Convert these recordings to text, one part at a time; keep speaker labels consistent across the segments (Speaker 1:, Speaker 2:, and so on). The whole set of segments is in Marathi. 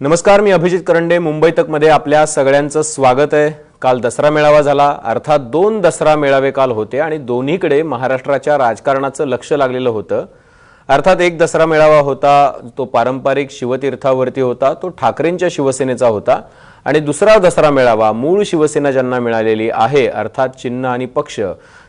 Speaker 1: नमस्कार, मी अभिजित करंडे. मुंबई तक मध्ये आपल्या सगळ्यांचं स्वागत आहे. काल दसरा मेळावा झाला. अर्थात 2 दसरा मेळावे काल होते आणि दोन्हीकडे महाराष्ट्राच्या राजकारणाचं लक्ष लागलेलं होतं. अर्थात एक दसरा मेळावा होता तो पारंपरिक शिवतीर्थावरती होता, तो ठाकरेंच्या शिवसेनेचा होता. आणि दुसरा दसरा मेळावा मूळ शिवसेना ज्यांना मिळालेली आहे अर्थात चिन्ह आणि पक्ष,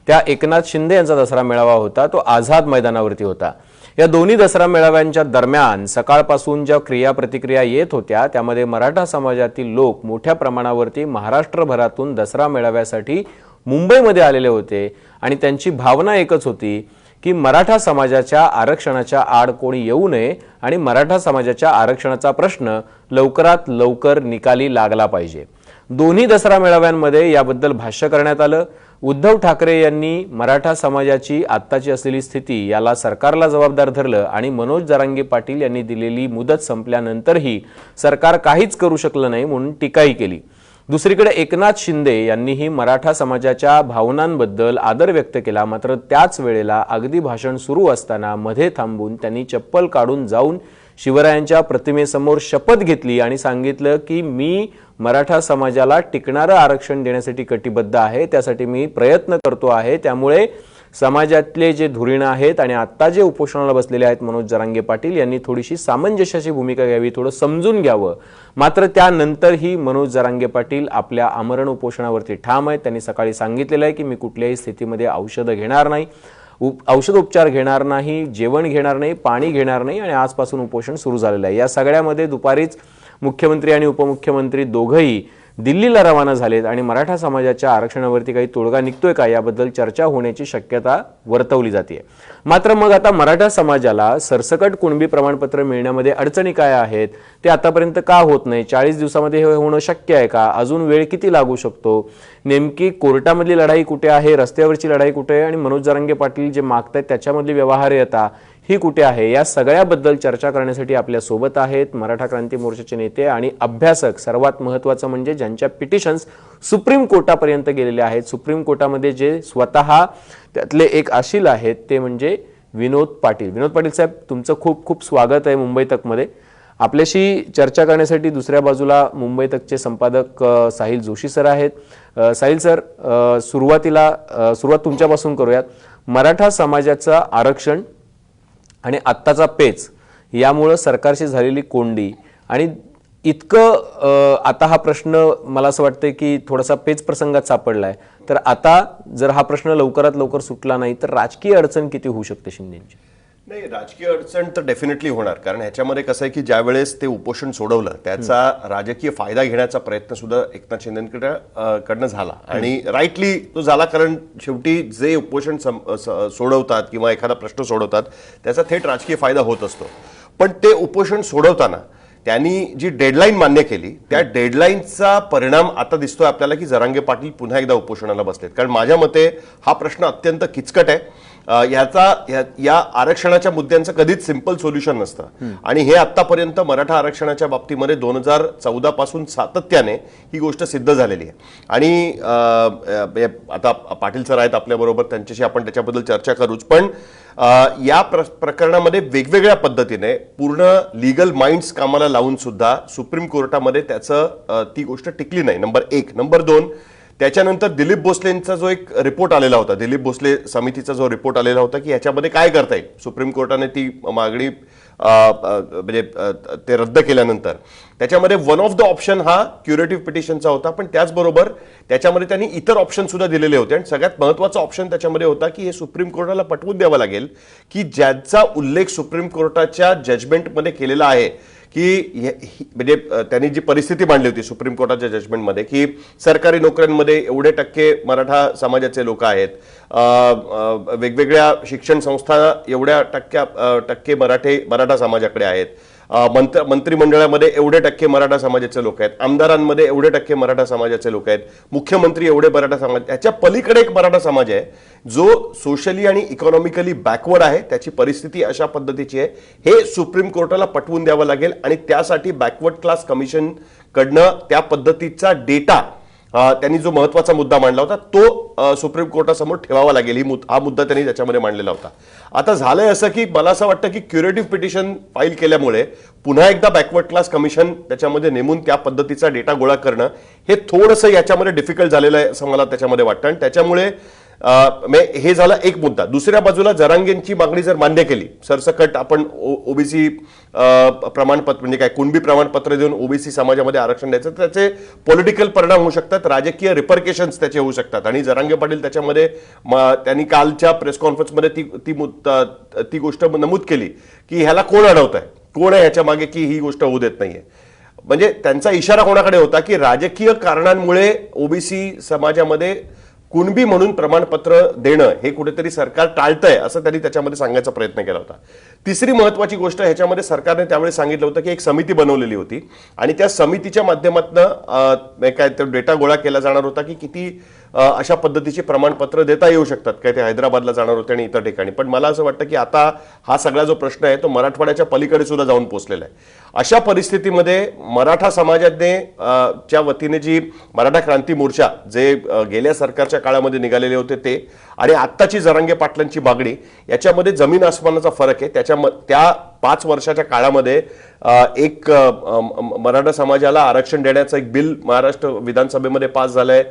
Speaker 1: त्या एकनाथ शिंदे यांचा दसरा मेळावा होता, तो आझाद मैदानावरती होता. या दोन्ही दसरा मेळाव्यांच्या दरम्यान सकाळपासून ज्या क्रिया प्रतिक्रिया येत होत्या त्यामध्ये मराठा समाजातील लोक मोठ्या प्रमाणावरती महाराष्ट्रभरातून दसरा मेळाव्यासाठी मुंबईमध्ये आलेले होते आणि त्यांची भावना एकच होती की मराठा समाजाच्या आरक्षणाच्या आड कोणी येऊ नये आणि मराठा समाजाच्या आरक्षणाचा प्रश्न लवकरात लवकर निकाली लागला पाहिजे. दोन्ही दसरा मेळाव्यांमध्ये याबद्दल भाष्य करण्यात आलं. उद्धव ठाकरे यांनी मराठा समाजाची आत्ताची असलेली स्थिती याला सरकारला जबाबदार धरलं आणि मनोज जरांगे पाटील यांनी दिलेली मुदत संपल्यानंतरही सरकार काहीच करू शकलं नाही म्हणून टीकाही केली. दुसरीकडे एकनाथ शिंदे यांनीही मराठा समाजाच्या भावनांबद्दल आदर व्यक्त केला. मात्र त्याच वेळेला अगदी भाषण सुरू असताना मध्ये थांबून त्यांनी चप्पल काढून जाऊन शिवरायांच्या प्रतिमेसमोर शपथ घेतली आणि सांगितलं की मी मराठा समाजाला टिकणारं आरक्षण देण्यासाठी कटिबद्ध आहे, त्यासाठी मी प्रयत्न करतो आहे. त्यामुळे समाजातले जे धुरीण आहेत आणि आता जे उपोषणाला बसलेले आहेत मनोज जरांगे पाटील यांनी थोडीशी सामंजस्याची भूमिका घ्यावी, थोडं समजून घ्यावं. मात्र त्यानंतरही मनोज जरांगे पाटील आपल्या आमरण उपोषणावरती ठाम आहेत. त्यांनी सकाळी सांगितलेलं आहे की मी कुठल्याही स्थितीमध्ये औषधं घेणार नाही, औषधोपचार घेणार नाही, जेवण घेणार नाही, पाणी घेणार नाही आणि आजपासून उपोषण सुरू झालेलं आहे. या सगळ्यामध्ये दुपारीच मुख्यमंत्री आणि उपमुख्यमंत्री दोघंही दिल्लीला रवाना झालेत आणि मराठा समाजाच्या आरक्षणावरती काही तोडगा निघतोय का याबद्दल चर्चा होण्याची शक्यता वर्तवली जाते. मात्र मग आता मराठा समाजाला सरसकट कुणबी प्रमाणपत्र मिळण्यामध्ये अडचणी काय आहेत, ते आतापर्यंत का होत नाही, 40 दिवसामध्ये हे होणं शक्य आहे का, अजून वेळ किती लागू शकतो, नेमकी कोर्टामधली लढाई कुठे आहे, रस्त्यावरची लढाई कुठे आहे आणि मनोज जरांगे पाटील जे मागतायत त्याच्यामधली व्यवहार्यता ही कुठे आहे, या सगळ्याबद्दल चर्चा करण्यासाठी आपल्या सोबत आहेत मराठा क्रांती मोर्चाचे नेते आणि अभ्यासक. सर्वात महत्त्वाचं म्हणजे ज्यांच्या पिटिशन्स सुप्रीम कोर्टापर्यंत गेलेले आहेत. सुप्रीम कोर्टामध्ये जे स्वतः त्यातले एक आशील आहेत ते म्हणजे विनोद पाटील. विनोद पाटील साहेब, तुमचं खूप खूप स्वागत आहे मुंबई तकमध्ये. आपल्याशी चर्चा करण्यासाठी दुसऱ्या बाजूला मुंबई तकचे संपादक साहिल जोशी सर आहेत. साहिल सर, सुरुवात तुमच्यापासून करूयात. मराठा समाजाचं आरक्षण आणि आत्ताचा पेच यामुळे सरकारशी झालेली कोंडी आणि इतकं आता हा प्रश्न मला असं वाटतं की थोडासा पेच प्रसंगात सापडलाय. तर आता जर हा प्रश्न लवकरात लवकर सुटला नाही तर राजकीय अडचण किती होऊ शकते शिंदेची?
Speaker 2: नाही, राजकीय अडचण तर डेफिनेटली होणार. कारण ह्याच्यामध्ये कसं आहे की ज्या वेळेस ते उपोषण सोडवलं त्याचा राजकीय फायदा घेण्याचा प्रयत्न सुद्धा एकनाथ शिंदेकडनं झाला आणि राईटली तो झाला. कारण शेवटी जे उपोषण सोडवतात किंवा एखादा प्रश्न सोडवतात त्याचा थेट राजकीय फायदा होत असतो. पण ते उपोषण सोडवताना त्यांनी जी डेडलाईन मान्य केली त्या डेडलाईनचा परिणाम आता दिसतोय आपल्याला की जरांगे पाटील पुन्हा एकदा उपोषणाला बसलेत. कारण माझ्या मते हा प्रश्न अत्यंत किचकट आहे. या आरक्षणाच्या मुद्द्यांचं कधीच सिंपल सोल्युशन नसतं आणि हे आतापर्यंत मराठा आरक्षणाच्या बाबतीमध्ये 2014 पासून सातत्याने ही गोष्ट सिद्ध झालेली आहे. आणि आता पाटील सर आहेत आपल्याबरोबर, त्यांच्याशी आपण त्याच्याबद्दल चर्चा करूच. पण या प्रकरणामध्ये वेगवेगळ्या पद्धतीने पूर्ण लीगल माइंड्स कामाला लावून सुद्धा सुप्रीम कोर्टामध्ये त्याचं ती गोष्ट टिकली नाही. नंबर 1. नंबर 2, त्याच्यानंतर दिलीप भोसलेंचा जो एक रिपोर्ट आलेला होता, दिलीप भोसले समितीचा जो रिपोर्ट आलेला होता की ह्याच्यामध्ये काय करता येईल, सुप्रीम कोर्टाने ती मागणी म्हणजे ते रद्द केल्यानंतर त्याच्यामध्ये वन ऑफ द ऑप्शन हा क्युरेटिव्ह पिटिशनचा होता. पण त्याचबरोबर त्याच्यामध्ये त्यांनी इतर ऑप्शन सुद्धा दिलेले होते आणि सगळ्यात महत्त्वाचा ऑप्शन त्याच्यामध्ये होता की हे सुप्रीम कोर्टाला पटवून द्यावं लागेल की ज्याचा उल्लेख सुप्रीम कोर्टाच्या जजमेंटमध्ये केलेला आहे की म्हणजे त्यांनी जी परिस्थिती मांडली होती सुप्रीम कोर्टाच्या जजमेंटमध्ये की सरकारी नोकऱ्यांमध्ये एवढे टक्के मराठा समाजाचे लोक आहेत, वेगवेगळ्या शिक्षण संस्था एवढ्या टक्के मराठा समाजाकडे आहेत, मंत्रिमंडळामध्ये एवढे टक्के मराठा समाजाचे लोक आहेत, आमदारांमध्ये एवढे टक्के मराठा समाजाचे लोक आहेत, मुख्यमंत्री एवढे मराठा समाज. याच्या पलीकडे एक मराठा समाज आहे जो सोशली आणि इकॉनॉमिकली बॅकवर्ड आहे, त्याची परिस्थिती अशा पद्धतीची आहे. हे सुप्रीम कोर्टाला पटवून द्यावं लागेल आणि त्यासाठी बॅकवर्ड क्लास कमिशन कडनं त्या पद्धतीचा डेटा त्यांनी जो महत्वाचा मुद्दा मांडला होता तो सुप्रीम कोर्टासमोर ठेवावा लागेल हा मुद्दा त्यांनी त्याच्यामध्ये मांडलेला होता. आता झालंय असं की मला असं वाटतं की क्युरेटिव्ह पिटिशन फाईल केल्यामुळे पुन्हा एकदा बॅकवर्ड क्लास कमिशन त्याच्यामध्ये नेमून त्या पद्धतीचा डेटा गोळा करणं हे थोडंसं याच्यामध्ये डिफिकल्ट झालेलं आहे असं मला त्याच्यामध्ये वाटतं. आणि त्याच्यामुळे हे झालं एक मुद्दा. दुसऱ्या बाजूला जरांगेंची मागणी जर मान्य केली, सरसकट आपण ओबीसी प्रमाणपत्र म्हणजे काय कुणबी प्रमाणपत्र देऊन ओबीसी समाजामध्ये आरक्षण द्यायचं, त्याचे पॉलिटिकल परिणाम होऊ शकतात, राजकीय रिपरकेशन्स त्याचे होऊ शकतात. आणि जरांगे पाटील त्याच्यामध्ये त्यांनी कालच्या प्रेस कॉन्फरन्समध्ये ती गोष्ट नमूद केली की ह्याला कोण अडवत आहे, कोण आहे ह्याच्या मागे की ही गोष्ट होऊ देत नाहीये. म्हणजे त्यांचा इशारा कोणाकडे होता की राजकीय कारणांमुळे ओबीसी समाजामध्ये कुणबी म्हणून प्रमाणपत्र देणं हे कुठेतरी सरकार टाळतंय असं त्यांनी त्याच्यामध्ये सांगण्याचा प्रयत्न केला होता. तिसरी महत्वाची गोष्ट ह्याच्यामध्ये सरकारने त्यावेळी सांगितलं होतं की एक समिती बनवलेली होती आणि त्या समितीच्या माध्यमातून काय तो डेटा गोळा केला जाणार होता की किती अशा पद्धतीची प्रमाणपत्र देता येऊ शकतात. काय ते हैदराबादला जाणार होते आणि इतर ठिकाणी. पण मला असं वाटतं की आता हा सगळा जो प्रश्न आहे तो मराठवाड्याच्या पलीकडे सुद्धा जाऊन पोहोचलेला आहे. अशा परिस्थितीमध्ये मराठा समाजाने च्या वतीने जी मराठा क्रांती मोर्चा जे गेल्या सरकारच्या काळामध्ये निघालेले होते ते आणि आत्ताची जरांगे पाटलांची मागणी याच्यामध्ये जमीन आसमानाचा फरक आहे. त्या 5 वर्षाच्या काळामध्ये एक मराठा समाजाला आरक्षण देण्याचं एक बिल महाराष्ट्र विधानसभेमध्ये पास झालंय.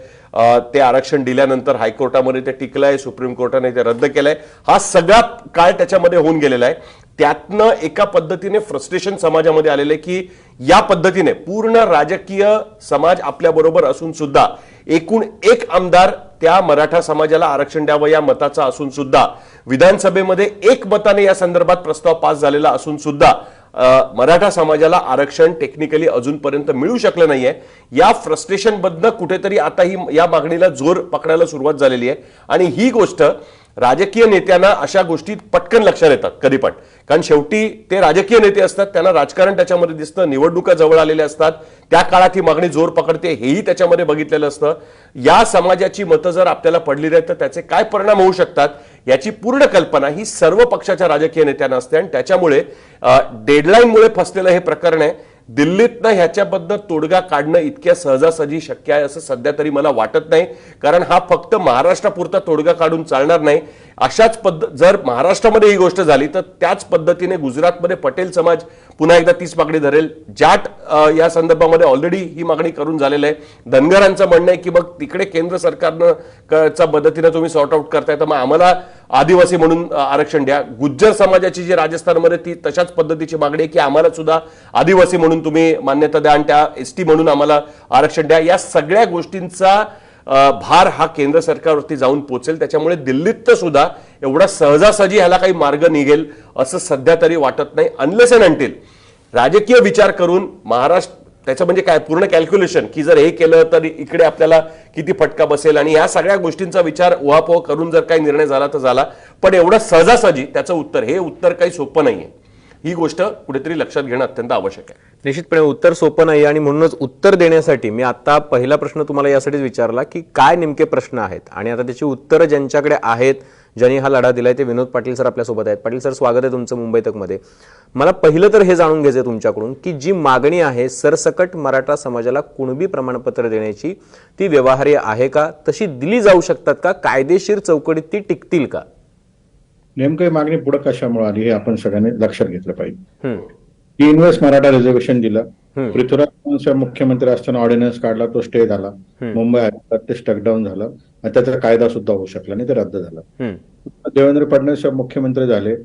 Speaker 2: ते आरक्षण दिल्यानंतर हायकोर्टामध्ये ते टिकलंय, सुप्रीम कोर्टाने ते रद्द केलंय. हा सगळा काळ त्याच्यामध्ये होऊन गेलेला आहे. त्यातनं एका पद्धतीने फ्रस्ट्रेशन समाजामध्ये आलेलं आहे की या पद्धतीने पूर्ण राजकीय समाज आपल्या बरोबर असून सुद्धा एकूण एक आमदार त्या मराठा समाजाला आरक्षण द्यावं या मताचा असून सुद्धा विधानसभेमध्ये एक मताने या संदर्भात प्रस्ताव पास झालेला असून सुद्धा मराठा समाजाला आरक्षण टेक्निकली अजूनपर्यंत मिळू शकलं नाहीये. या फ्रस्ट्रेशन बद्दल कुठेतरी आता ही या मागणीला जोर पकडायला सुरुवात झालेली आहे. आणि ही गोष्ट राजकीय नेत्यांना अशा गोष्टी पटकन लक्षात येतात कधी पण, कारण शेवटी ते राजकीय नेते असतात, त्यांना राजकारण त्याच्यामध्ये दिसतं, निवडणुका जवळ आलेल्या असतात, त्या काळात ही मागणी जोर पकडते हेही त्याच्यामध्ये बघितलेलं असतं. या समाजाची मतं जर आपल्याला पडली नाहीत तर त्याचे काय परिणाम होऊ शकतात याची पूर्ण कल्पना ही सर्व पक्षाच्या राजकीय नेत्यांना असते. आणि त्याच्यामुळे डेडलाईनमुळे फसलेलं हे प्रकरण आहे. दिल्लीतनं ह्याच्याबद्दल तोडगा काढणं इतक्या सहजासहजी शक्य आहे असं सध्या तरी मला वाटत नाही, कारण हा फक्त महाराष्ट्रापुरता तोडगा काढून चालणार नाही. अशाच जर महाराष्ट्रामध्ये ही गोष्ट झाली तर त्याच पद्धतीने गुजरातमध्ये पटेल समाज पुन्हा एकदा तीच मागणी धरेल. जाट या संदर्भामध्ये ऑलरेडी ही मागणी करून झालेलं आहे. धनगरांचं म्हणणं आहे की मग तिकडे केंद्र सरकारनं पद्धतीने तुम्ही सॉर्ट आउट करताय तर मग आम्हाला आदिवासी म्हणून आरक्षण द्या. गुज्जर समाजाची जी राजस्थानमध्ये ती तशाच पद्धतीची मागणी आहे की आम्हाला सुद्धा आदिवासी म्हणून तुम्ही मान्यता द्या आणि त्या एसटी म्हणून आम्हाला आरक्षण द्या. या सगळ्या गोष्टींचा भार हा केंद्र सरकारवरती जाऊन पोहोचेल. त्याच्यामुळे दिल्लीत सुद्धा एवढा सहजासहजी ह्याला काही मार्ग निघेल असं सध्या तरी वाटत नाही, अनलेस अँड अंटिल राजकीय विचार करून महाराष्ट्र त्याचं म्हणजे काय पूर्ण कॅल्क्युलेशन की जर हे केलं तर इकडे आपल्याला किती फटका बसेल आणि या सगळ्या गोष्टींचा विचार उहापोह करून जर काही निर्णय झाला तर झाला. पण एवढं सहजासहजी त्याचं उत्तर काही सोपं नाहीये. ही गोष्ट कुठेतरी लक्षात घेणं अत्यंत आवश्यक आहे.
Speaker 1: निश्चितपणे उत्तर सोपं नाही आणि म्हणूनच उत्तर देण्यासाठी मी आता पहिला प्रश्न तुम्हाला यासाठीच विचारला की काय नेमके प्रश्न आहेत आणि आता त्याची उत्तरं ज्यांच्याकडे आहेत, ज्यांनी हा लढा दिलाय ते विनोद पाटील सर आपल्यासोबत आहेत. पाटील सर, स्वागत आहे तुमचं मुंबई तकमध्ये. मला पहिलं तर हे जाणून घ्यायचं तुमच्याकडून की जी मागणी आहे सरसकट मराठा समाजाला कुणबी प्रमाणपत्र देण्याची, ती व्यवहार्य आहे का, तशी दिली जाऊ शकतात का, कायदेशीर चौकटीत ती टिकतील का?
Speaker 3: नेमकं मागणी पुढे कशामुळे आली हे आपण सगळ्यांनी लक्षात घेतलं पाहिजे. इन्व्हेस्ट मराठा रिझर्वेशन दिलं, पृथ्वीराज मुख्यमंत्री असताना ऑर्डिनन्स काढला, तो स्टे झाला, मुंबई हायकोर्टात ते स्टकडाऊन झालं आणि त्याचा कायदा सुद्धा होऊ शकला नाही, ते रद्द झाला. देवेंद्र फडणवीस मुख्यमंत्री झाले,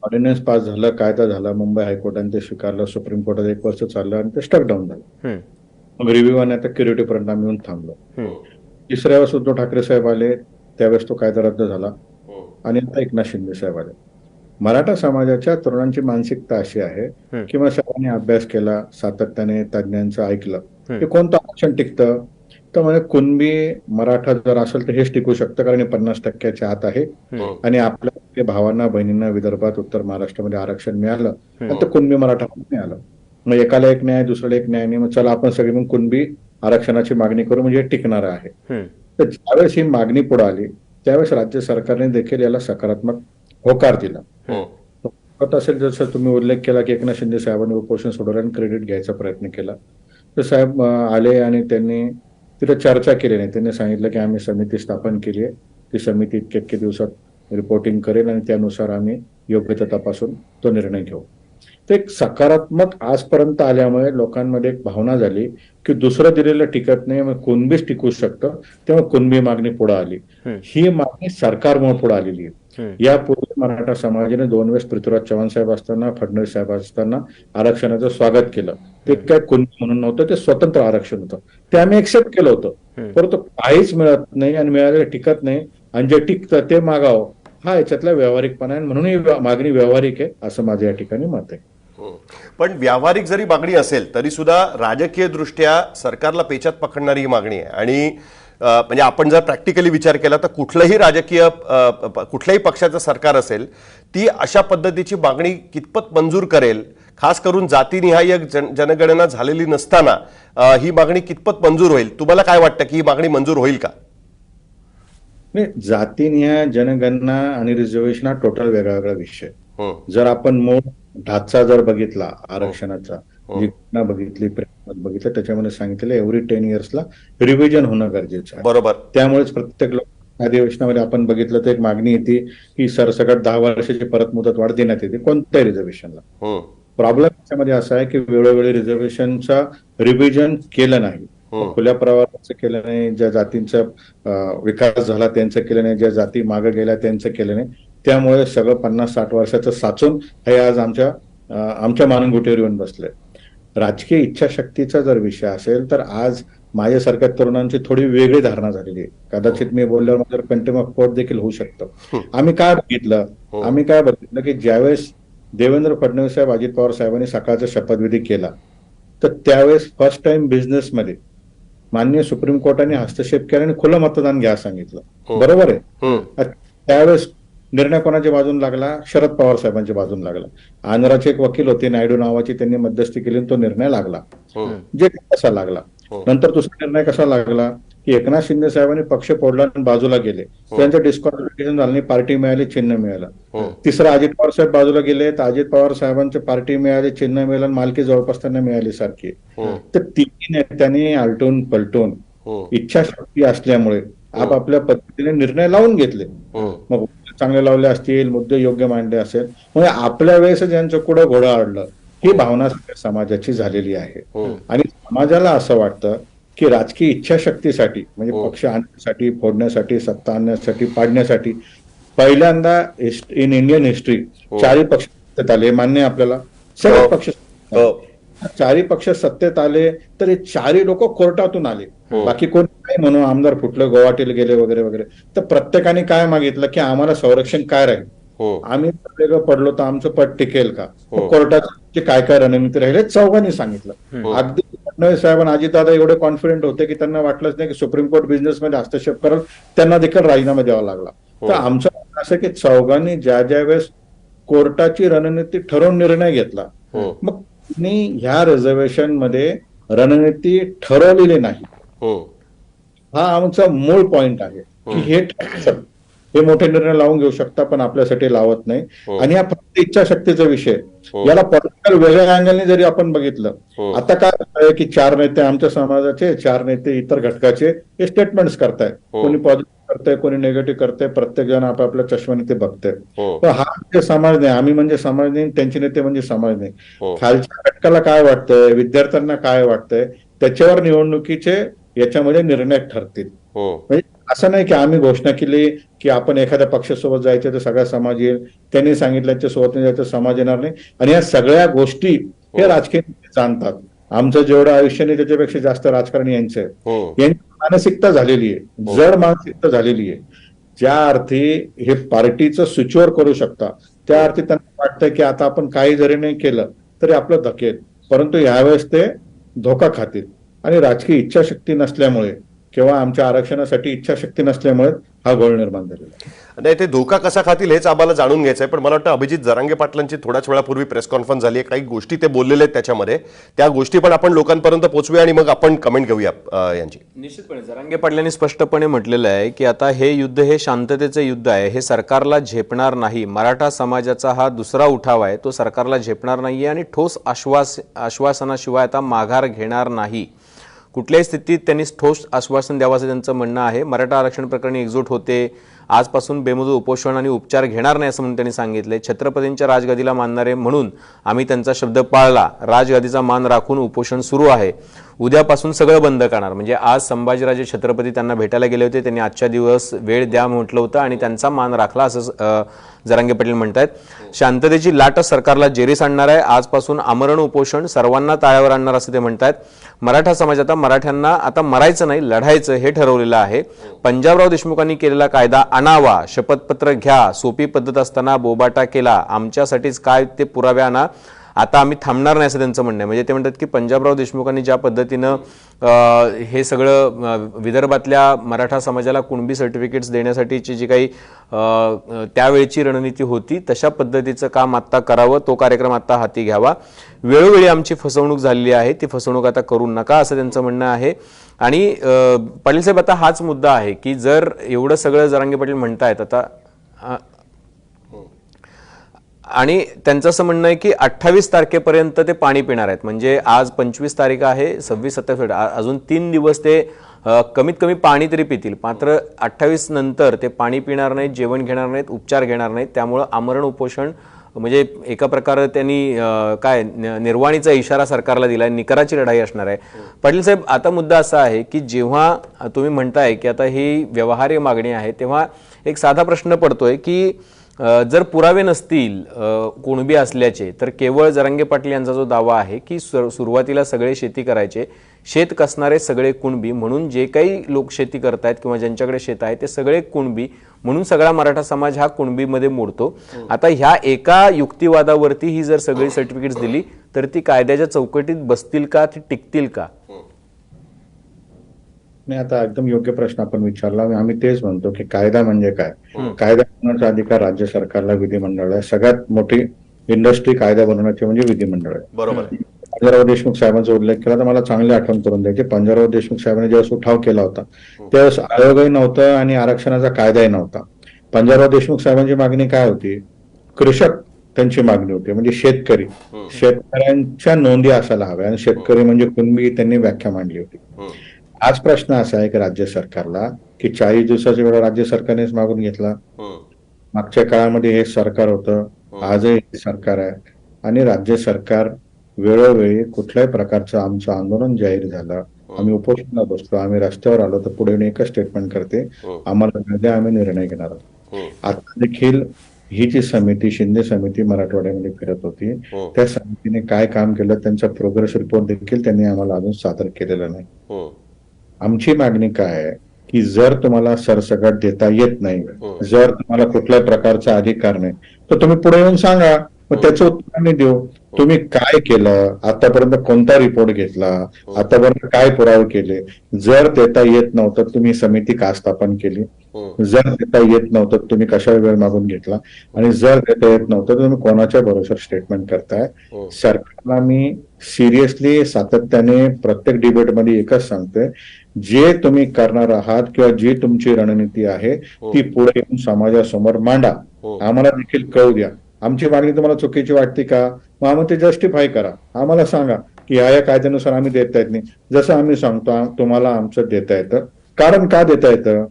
Speaker 3: ऑर्डिनन्स पास झालं, कायदा झाला, मुंबई हायकोर्टाने ते स्वीकारलं, सुप्रीम कोर्टात 1 वर्ष चाललं आणि ते स्टकडाऊन झालं. मग रिव्ह्यू आणि आता क्युरेटिव्ह परिणाम येऊन थांबलं. तिसऱ्या वेळेस उद्धव ठाकरे साहेब आले, त्यावेळेस तो कायदा रद्द झाला आणि आता एकनाथ शिंदे साहेब आले. मराठा समाजाच्या तरुणांची मानसिकता अशी आहे की मग सर्वांनी अभ्यास केला, सातत्याने तज्ञांचं ऐकलं की कोणतं आरक्षण टिकतं, तर म्हणजे कुणबी मराठा जर असेल तर हेच टिकू शकतं कारण 50% आत आहे आणि आपल्या भावांना बहिणींना विदर्भात उत्तर महाराष्ट्रामध्ये आरक्षण मिळालं आणि ते कुणबी मराठा मिळालं. मग एकाला एक न्याय, दुसऱ्याला एक न्याय नाही, मग चला आपण सगळे मग कुणबी आरक्षणाची मागणी करू म्हणजे टिकणार आहे. तर ज्यावेळेस ही मागणी पुढे आली त्यावेळेस राज्य सरकारने देखील याला सकारात्मक होकार दिला. असेल जसं तुम्ही उल्लेख केला की एकनाथ शिंदे साहेबांनी उपोषण सोडवलं आणि क्रेडिट घ्यायचा प्रयत्न केला, तर साहेब आले आणि त्यांनी तिथे चर्चा केली नाही. त्यांनी सांगितलं की आम्ही समिती स्थापन केली आहे, ती समिती इतक्या दिवसात रिपोर्टिंग करेल आणि त्यानुसार आम्ही योग्य ते तपासून तो निर्णय घेऊ. ते एक सकारात्मक आजपर्यंत आल्यामुळे लोकांमध्ये एक भावना झाली की दुसरं दिलेलं टिकत नाही, मग कुणबीच टिकू शकतं, तेव्हा कुणबी मागणी पुढे आली. ही मागणी सरकारमुळे पुढे आलेली आहे. यापूर्वी मराठा समाजाने 2 वेळेस पृथ्वीराज चव्हाण साहेब असताना, फडणवीस साहेब असताना आरक्षणाचं स्वागत केलं. ते काय कुणबी म्हणून नव्हतं, ते स्वतंत्र आरक्षण होतं, ते आम्ही एक्सेप्ट केलं होतं. परंतु काहीच मिळत नाही आणि मिळालेलं टिकत नाही आणि जे टिकतं ते मागावं, हा याच्यातला व्यावहारिकपणा आहे. म्हणून ही मागणी व्यावहारिक आहे असं माझं या ठिकाणी मत आहे.
Speaker 2: पण व्यावहारिक जरी मागणी असेल तरी सुद्धा राजकीय दृष्ट्या सरकारला पेचात पकडणारी ही मागणी आहे. आणि म्हणजे आपण जर प्रॅक्टिकली विचार केला तर कुठल्याही पक्षाचं सरकार असेल ती अशा पद्धतीची मागणी कितपत मंजूर करेल, खास करून जातीनिहाय जनगणना झालेली नसताना ही मागणी कितपत मंजूर होईल? तुम्हाला काय वाटतं की ही मागणी मंजूर होईल का?
Speaker 3: नाही, जातीनिहाय जनगणना आणि रिझर्वेशन हा टोटल वेगळा वेगळा विषय. जर आपण मूळ ढाचा जर बघितला आरक्षणाचा, जी घटना बघितली, प्रयत्न बघितलं, त्याच्यामध्ये सांगितलेलं एव्हरी 10 इयर्सला रिव्हिजन होणं गरजेचं आहे.
Speaker 2: बरोबर.
Speaker 3: त्यामुळेच प्रत्येक अधिवेशनामध्ये आपण बघितलं तर एक मागणी येते की सरसकट 10 वर्षाची परत मुदत वाढ देण्यात येते कोणत्याही रिझर्वेशनला. प्रॉब्लेम त्याच्यामध्ये असा आहे की वेळोवेळी रिझर्वेशनचा रिव्हिजन केलं नाही, खुल्या प्रवाहाचं केलं नाही, ज्या जातींचा विकास झाला त्यांचं केलं नाही, ज्या जाती मागे गेल्या त्यांचं केलं नाही. त्यामुळे सगळं 50-60 वर्षाचं साचून हे आज आमच्या मानगुटीवर येऊन बसले. राजकीय इच्छाशक्तीचा जर विषय असेल तर आज माझ्यासारख्या तरुणांची थोडी वेगळी धारणा झालेली आहे. कदाचित मी बोलल्यावर माझ्यावर कंटेम्प्ट ऑफ कोर्ट देखील होऊ शकतं. आम्ही काय बघितलं की ज्यावेळेस देवेंद्र फडणवीस साहेब, अजित पवार साहेबांनी सकाळचा शपथविधी केला तर त्यावेळेस फर्स्ट टाइम बिझनेसमध्ये माननीय सुप्रीम कोर्टाने हस्तक्षेप केला आणि खुलं मतदान घ्या सांगितलं. बरोबर आहे. त्यावेळेस निर्णय कोणाच्या बाजून लागला? शरद पवार साहेबांच्या बाजून लागला. आंध्राचे एक वकील होते नायडू नावाची, त्यांनी मध्यस्थी केली आणि तो निर्णय लागला. जे कसा लागला. नंतर दुसरा निर्णय कसा लागला की एकनाथ शिंदे साहेबांनी पक्ष फोडला आणि बाजूला गेले, त्यांचं डिस्क्वालिफिकेशन झालं नाही, पार्टी मिळाली, चिन्ह मिळालं. तिसरा अजित पवार साहेब बाजूला गेले तर अजित पवार साहेबांचे पार्टी मिळाली, चिन्ह मिळालं, मालकी जवळपास त्यांना मिळाली सारखी. तर तिन्ही नेत्यांनी आलटून पलटून इच्छाशक्ती असल्यामुळे आपापल्या पद्धतीने निर्णय लावून घेतले. मग चांगले लावले असतील, मुद्दे योग्य मांडले असेल, म्हणजे आपल्या वेळेस ज्यांचं कुठं घोडं अडलं ही भावना समाजाची झालेली आहे. आणि समाजाला असं वाटतं की राजकीय इच्छाशक्तीसाठी म्हणजे पक्ष आणण्यासाठी, फोडण्यासाठी, सत्ता आणण्यासाठी, पाडण्यासाठी पहिल्यांदा इन इंडियन हिस्ट्री 4 पक्ष सत्तेत आले. मान्य आपल्याला सर्व पक्ष चारही पक्ष सत्तेत आले तर हे 4 लोक कोर्टातून आले. बाकी कोण काय म्हणू, आमदार फुटलं, गोवाटीला गेले वगैरे वगैरे. तर प्रत्येकाने काय मागितलं की आम्हाला संरक्षण काय राहील, आम्ही वेगळं पडलो तर आमचं पद टिकेल का, कोर्टाचे काय काय रणनीती राहील, हे चौघांनी सांगितलं. अगदी फडणवीस साहेब आणि अजितदादा एवढे कॉन्फिडंट होते की त्यांना वाटलंच नाही की सुप्रीम कोर्ट बिझनेसमध्ये हस्तक्षेप करेल, त्यांना देखील राजीनामा द्यावा लागला. तर आमचं म्हणणं असं की चौघांनी ज्या ज्या वेळेस कोर्टाची रणनीती ठरवून निर्णय घेतला, मग ह्या रिझर्वेशन मध्ये रणनीती ठरवलेली नाही. हा आमचा मूळ पॉइंट आहे की हे मोठे निर्णय लावून घेऊ शकता पण आपल्यासाठी लावत नाही. आणि हा फक्त इच्छाशक्तीचा विषय, याला पॉलिटिकल वेगळ्या अँगलने जरी आपण बघितलं, आता काय आहे की 4 नेते आमच्या समाजाचे, 4 नेते इतर घटकाचे हे स्टेटमेंट्स करताय, कोणी पॉझिटिव्ह करताय, कोणी निगेटिव्ह करताय, प्रत्येक जण आपापल्या चष्माने ते बघताय. पण हा म्हणजे समाज नाही, आम्ही म्हणजे समाज नाही, त्यांचे नेते म्हणजे समाज नाही. खालच्या घटकाला काय वाटतंय, विद्यार्थ्यांना काय वाटतंय, त्याच्यावर निवडणुकीचे याच्यामध्ये निर्णय ठरतील. म्हणजे असं नाही की आम्ही घोषणा केली की आपण एखाद्या पक्षासोबत जायचं तर सगळा समाज येईल, त्यांनी सांगितल्याच्या सोबत जायचं समाज येणार नाही. आणि या सगळ्या गोष्टी हे राजकीय जाणतात. आमचं जेवढं आयुष्य नाही त्याच्यापेक्षा जास्त राजकारण यांचं आहे. यांची मानसिकता झालेली आहे, जड मानसिकता झालेली आहे. ज्या अर्थी हे पार्टीचं स्विचओव्हर करू शकता त्या अर्थी त्यांना वाटतं की आता आपण काही जरी नाही केलं तरी आपलं धकेल, परंतु यावेळेस ते धोका खातील. आणि राजकीय इच्छाशक्ती नसल्यामुळे किंवा आमच्या आरक्षणासाठी इच्छाशक्ती नसल्यामुळे हा घोळ निर्माण झालेला
Speaker 2: नाही. ते धोका कसा खातील हेच आम्हाला जाणून घ्यायचं आहे. पण मला वाटतं अभिजित जरांगे पाटलांची थोड्याच वेळापूर्वी प्रेस कॉन्फरन्स झाली आहे, काही गोष्टी ते बोललेले आहेत त्याच्यामध्ये, त्या गोष्टी पण आपण लोकांपर्यंत पोहोचूया आणि मग आपण कमेंट घेऊया यांची.
Speaker 1: निश्चितपणे जरांगे पाटलांनी स्पष्टपणे म्हटलेलं आहे की आता हे युद्ध हे शांततेचं युद्ध आहे, हे सरकारला झेपणार नाही. मराठा समाजाचा हा दुसरा उठाव आहे, तो सरकारला झेपणार नाहीये आणि ठोस आश्वासनाशिवाय आता माघार घेणार नाही. कुठल्याही स्थितीत त्यांनी ठोस आश्वासन द्यावं असं त्यांचं म्हणणं आहे. मराठा आरक्षण प्रकरणी एकजूट होते, आजपासून बेमुदत उपोषण आणि उपचार घेणार नाही असं म्हणून त्यांनी सांगितले. छत्रपतींच्या राजगादीला मानणारे म्हणून आम्ही त्यांचा शब्द पाळला, राजगादीचा मान राखून उपोषण सुरू आहे, उद्यापासून सगळं बंद करणार. म्हणजे आज संभाजीराजे छत्रपती त्यांना भेटायला गेले होते, त्यांनी आजच्या दिवस वेळ द्या म्हटलं होतं आणि त्यांचा मान राखला असं जरांगे पाटील म्हणतात. शांततेची लाट सरकारला जेरीस आणणार आहे, आजपासून आमरण उपोषण सर्वांना ताळ्यावर आणणार असं ते म्हणतात. मराठा समाज मराठ्यांना आता मरायचं नाही लढायचं हे ठरवलेलं आहे. पंजाबराव देशमुखांनी केलेला कायदा आणावा, शपथपत्र घ्या, सोपी पद्धत असताना बोबाटा केला, आमच्यासाठीच काय ते पुरावे आणा, आता आम्ही थांबणार नाही असं त्यांचं म्हणणं आहे. म्हणजे ते म्हणतात की पंजाबराव देशमुखांनी ज्या पद्धतीनं हे सगळं विदर्भातल्या मराठा समाजाला कुणबी सर्टिफिकेट्स देण्यासाठीची जी काही त्यावेळची रणनीती होती तशा पद्धतीचं काम आत्ता करावं, तो कार्यक्रम आत्ता हाती घ्यावा. वेळोवेळी आमची फसवणूक झालेली आहे, ती फसवणूक आता करू नका असं त्यांचं म्हणणं आहे. आणि पाटील साहेब आता हाच मुद्दा आहे की जर एवढं सगळं जरांगे पाटील म्हणतायत आता, आणि त्यांचं असं म्हणणं आहे की 28 तारखेपर्यंत ते पाणी पिणार आहेत. म्हणजे आज 25 तारीख आहे, 26, 27, अजून 3 दिवस ते कमीत कमी पाणी तरी पितील. मात्र 28 नंतर ते पाणी पिणार नाहीत, जेवण घेणार नाहीत, उपचार घेणार नाहीत. त्यामुळं आमरण उपोषण म्हणजे एका प्रकारे त्यांनी काय निर्वाणीचा इशारा सरकारला दिलाय, निकराची लढाई असणार आहे. पाटील साहेब आता मुद्दा असा आहे की जेव्हा तुम्ही म्हणताय की आता ही व्यवहार्य मागणी आहे, तेव्हा एक साधा प्रश्न पडतोय की जर पुरावे नसतील कुणबी असल्याचे, तर केवळ जरांगे पाटील यांचा जो दावा आहे की सुरुवातीला सगळे शेती करायचे, शेत कसणारे सगळे कुणबी, म्हणून जे काही लोक शेती करतायत किंवा ज्यांच्याकडे शेत आहे ते सगळे कुणबी, म्हणून सगळा मराठा समाज हा कुणबीमध्ये मोडतो. आता ह्या एका युक्तिवादावरती ही जर सगळी सर्टिफिकेट्स दिली तर ती कायद्याच्या चौकटीत बसतील का, ती टिकतील का?
Speaker 3: नाही, आता एकदम योग्य प्रश्न आपण विचारला. आम्ही तेच म्हणतो की कायदा म्हणजे काय, कायदा बनवण्याचा अधिकार राज्य सरकारला, विधिमंडळ आहे. सगळ्यात मोठी इंडस्ट्री कायदा बनवण्याची म्हणजे विधिमंडळ आहे.
Speaker 2: बरोबर.
Speaker 3: पंजाबराव देशमुख साहेबांचा उल्लेख केला तर मला चांगली आठवण करून द्यायची. पंजाबराव देशमुख साहेबांनी ज्यावेळेस उठाव केला होता त्यावेळेस आयोगही नव्हतं आणि आरक्षणाचा कायदाही नव्हता. पंजाबराव देशमुख साहेबांची मागणी काय होती? कृषक त्यांची मागणी होती, म्हणजे शेतकरी, शेतकऱ्यांच्या नोंदी असायला हव्या आणि शेतकरी म्हणजे कुणबी त्यांनी व्याख्या मांडली होती. आज प्रश्न असा आहे की राज्य सरकारला की 40 दिवसाचा वेळ राज्य सरकारनेच मागून घेतला. मागच्या काळामध्ये हे सरकार होतं, आजही हे सरकार आहे आणि राज्य सरकार वेळोवेळी कुठल्याही प्रकारचं आमचं आंदोलन जाहीर झालं, आम्ही उपोषणाला बसलो, आम्ही रस्त्यावर आलो तर पुढे एकच स्टेटमेंट करते, आम्हाला आम्ही निर्णय घेणार आहोत. आता देखील ही जी समिती, शिंदे समिती मराठवाड्यामध्ये फिरत होती, त्या समितीने काय काम केलं त्यांचा प्रोग्रेस रिपोर्ट देखील त्यांनी आम्हाला अजून सादर केलेला नाही. आमची मागणी काय आहे की जर तुम्हाला सरसकट देता येत नाही, जर तुम्हाला कुठल्याही प्रकारचा अधिकार नाही, तर तुम्ही पुढे येऊन सांगा, मग त्याचं उत्तर आम्ही देऊ. तुम्ही काय केलं, आतापर्यंत कोणता रिपोर्ट घेतला, आतापर्यंत काय पुरावे केले, जर देता येत नव्हतं तुम्ही समिती का स्थापन केली, जर देता येत नव्हतं तुम्ही कशा वेळ मागून घेतला, आणि जर देता येत नव्हतं तर तुम्ही कोणाच्या भरोश्यावर स्टेटमेंट करताय. सरकारला मी सिरियसली सातत्याने प्रत्येक डिबेटमध्ये एकच सांगतोय, जे तुम्ही करणार आहात किंवा जी तुमची रणनीती आहे ती पुढे येऊन समाजासमोर मांडा, आम्हाला देखील कळू द्या. आमची मागणी तुम्हाला चुकीची वाटते का, मग आम्हाला ते जस्टिफाय करा, आम्हाला सांगा की या कायद्यानुसार आम्ही देता येत नाही. जसं आम्ही सांगतो तुम्हाला आमचं देता येतं, कारण का देता येतं?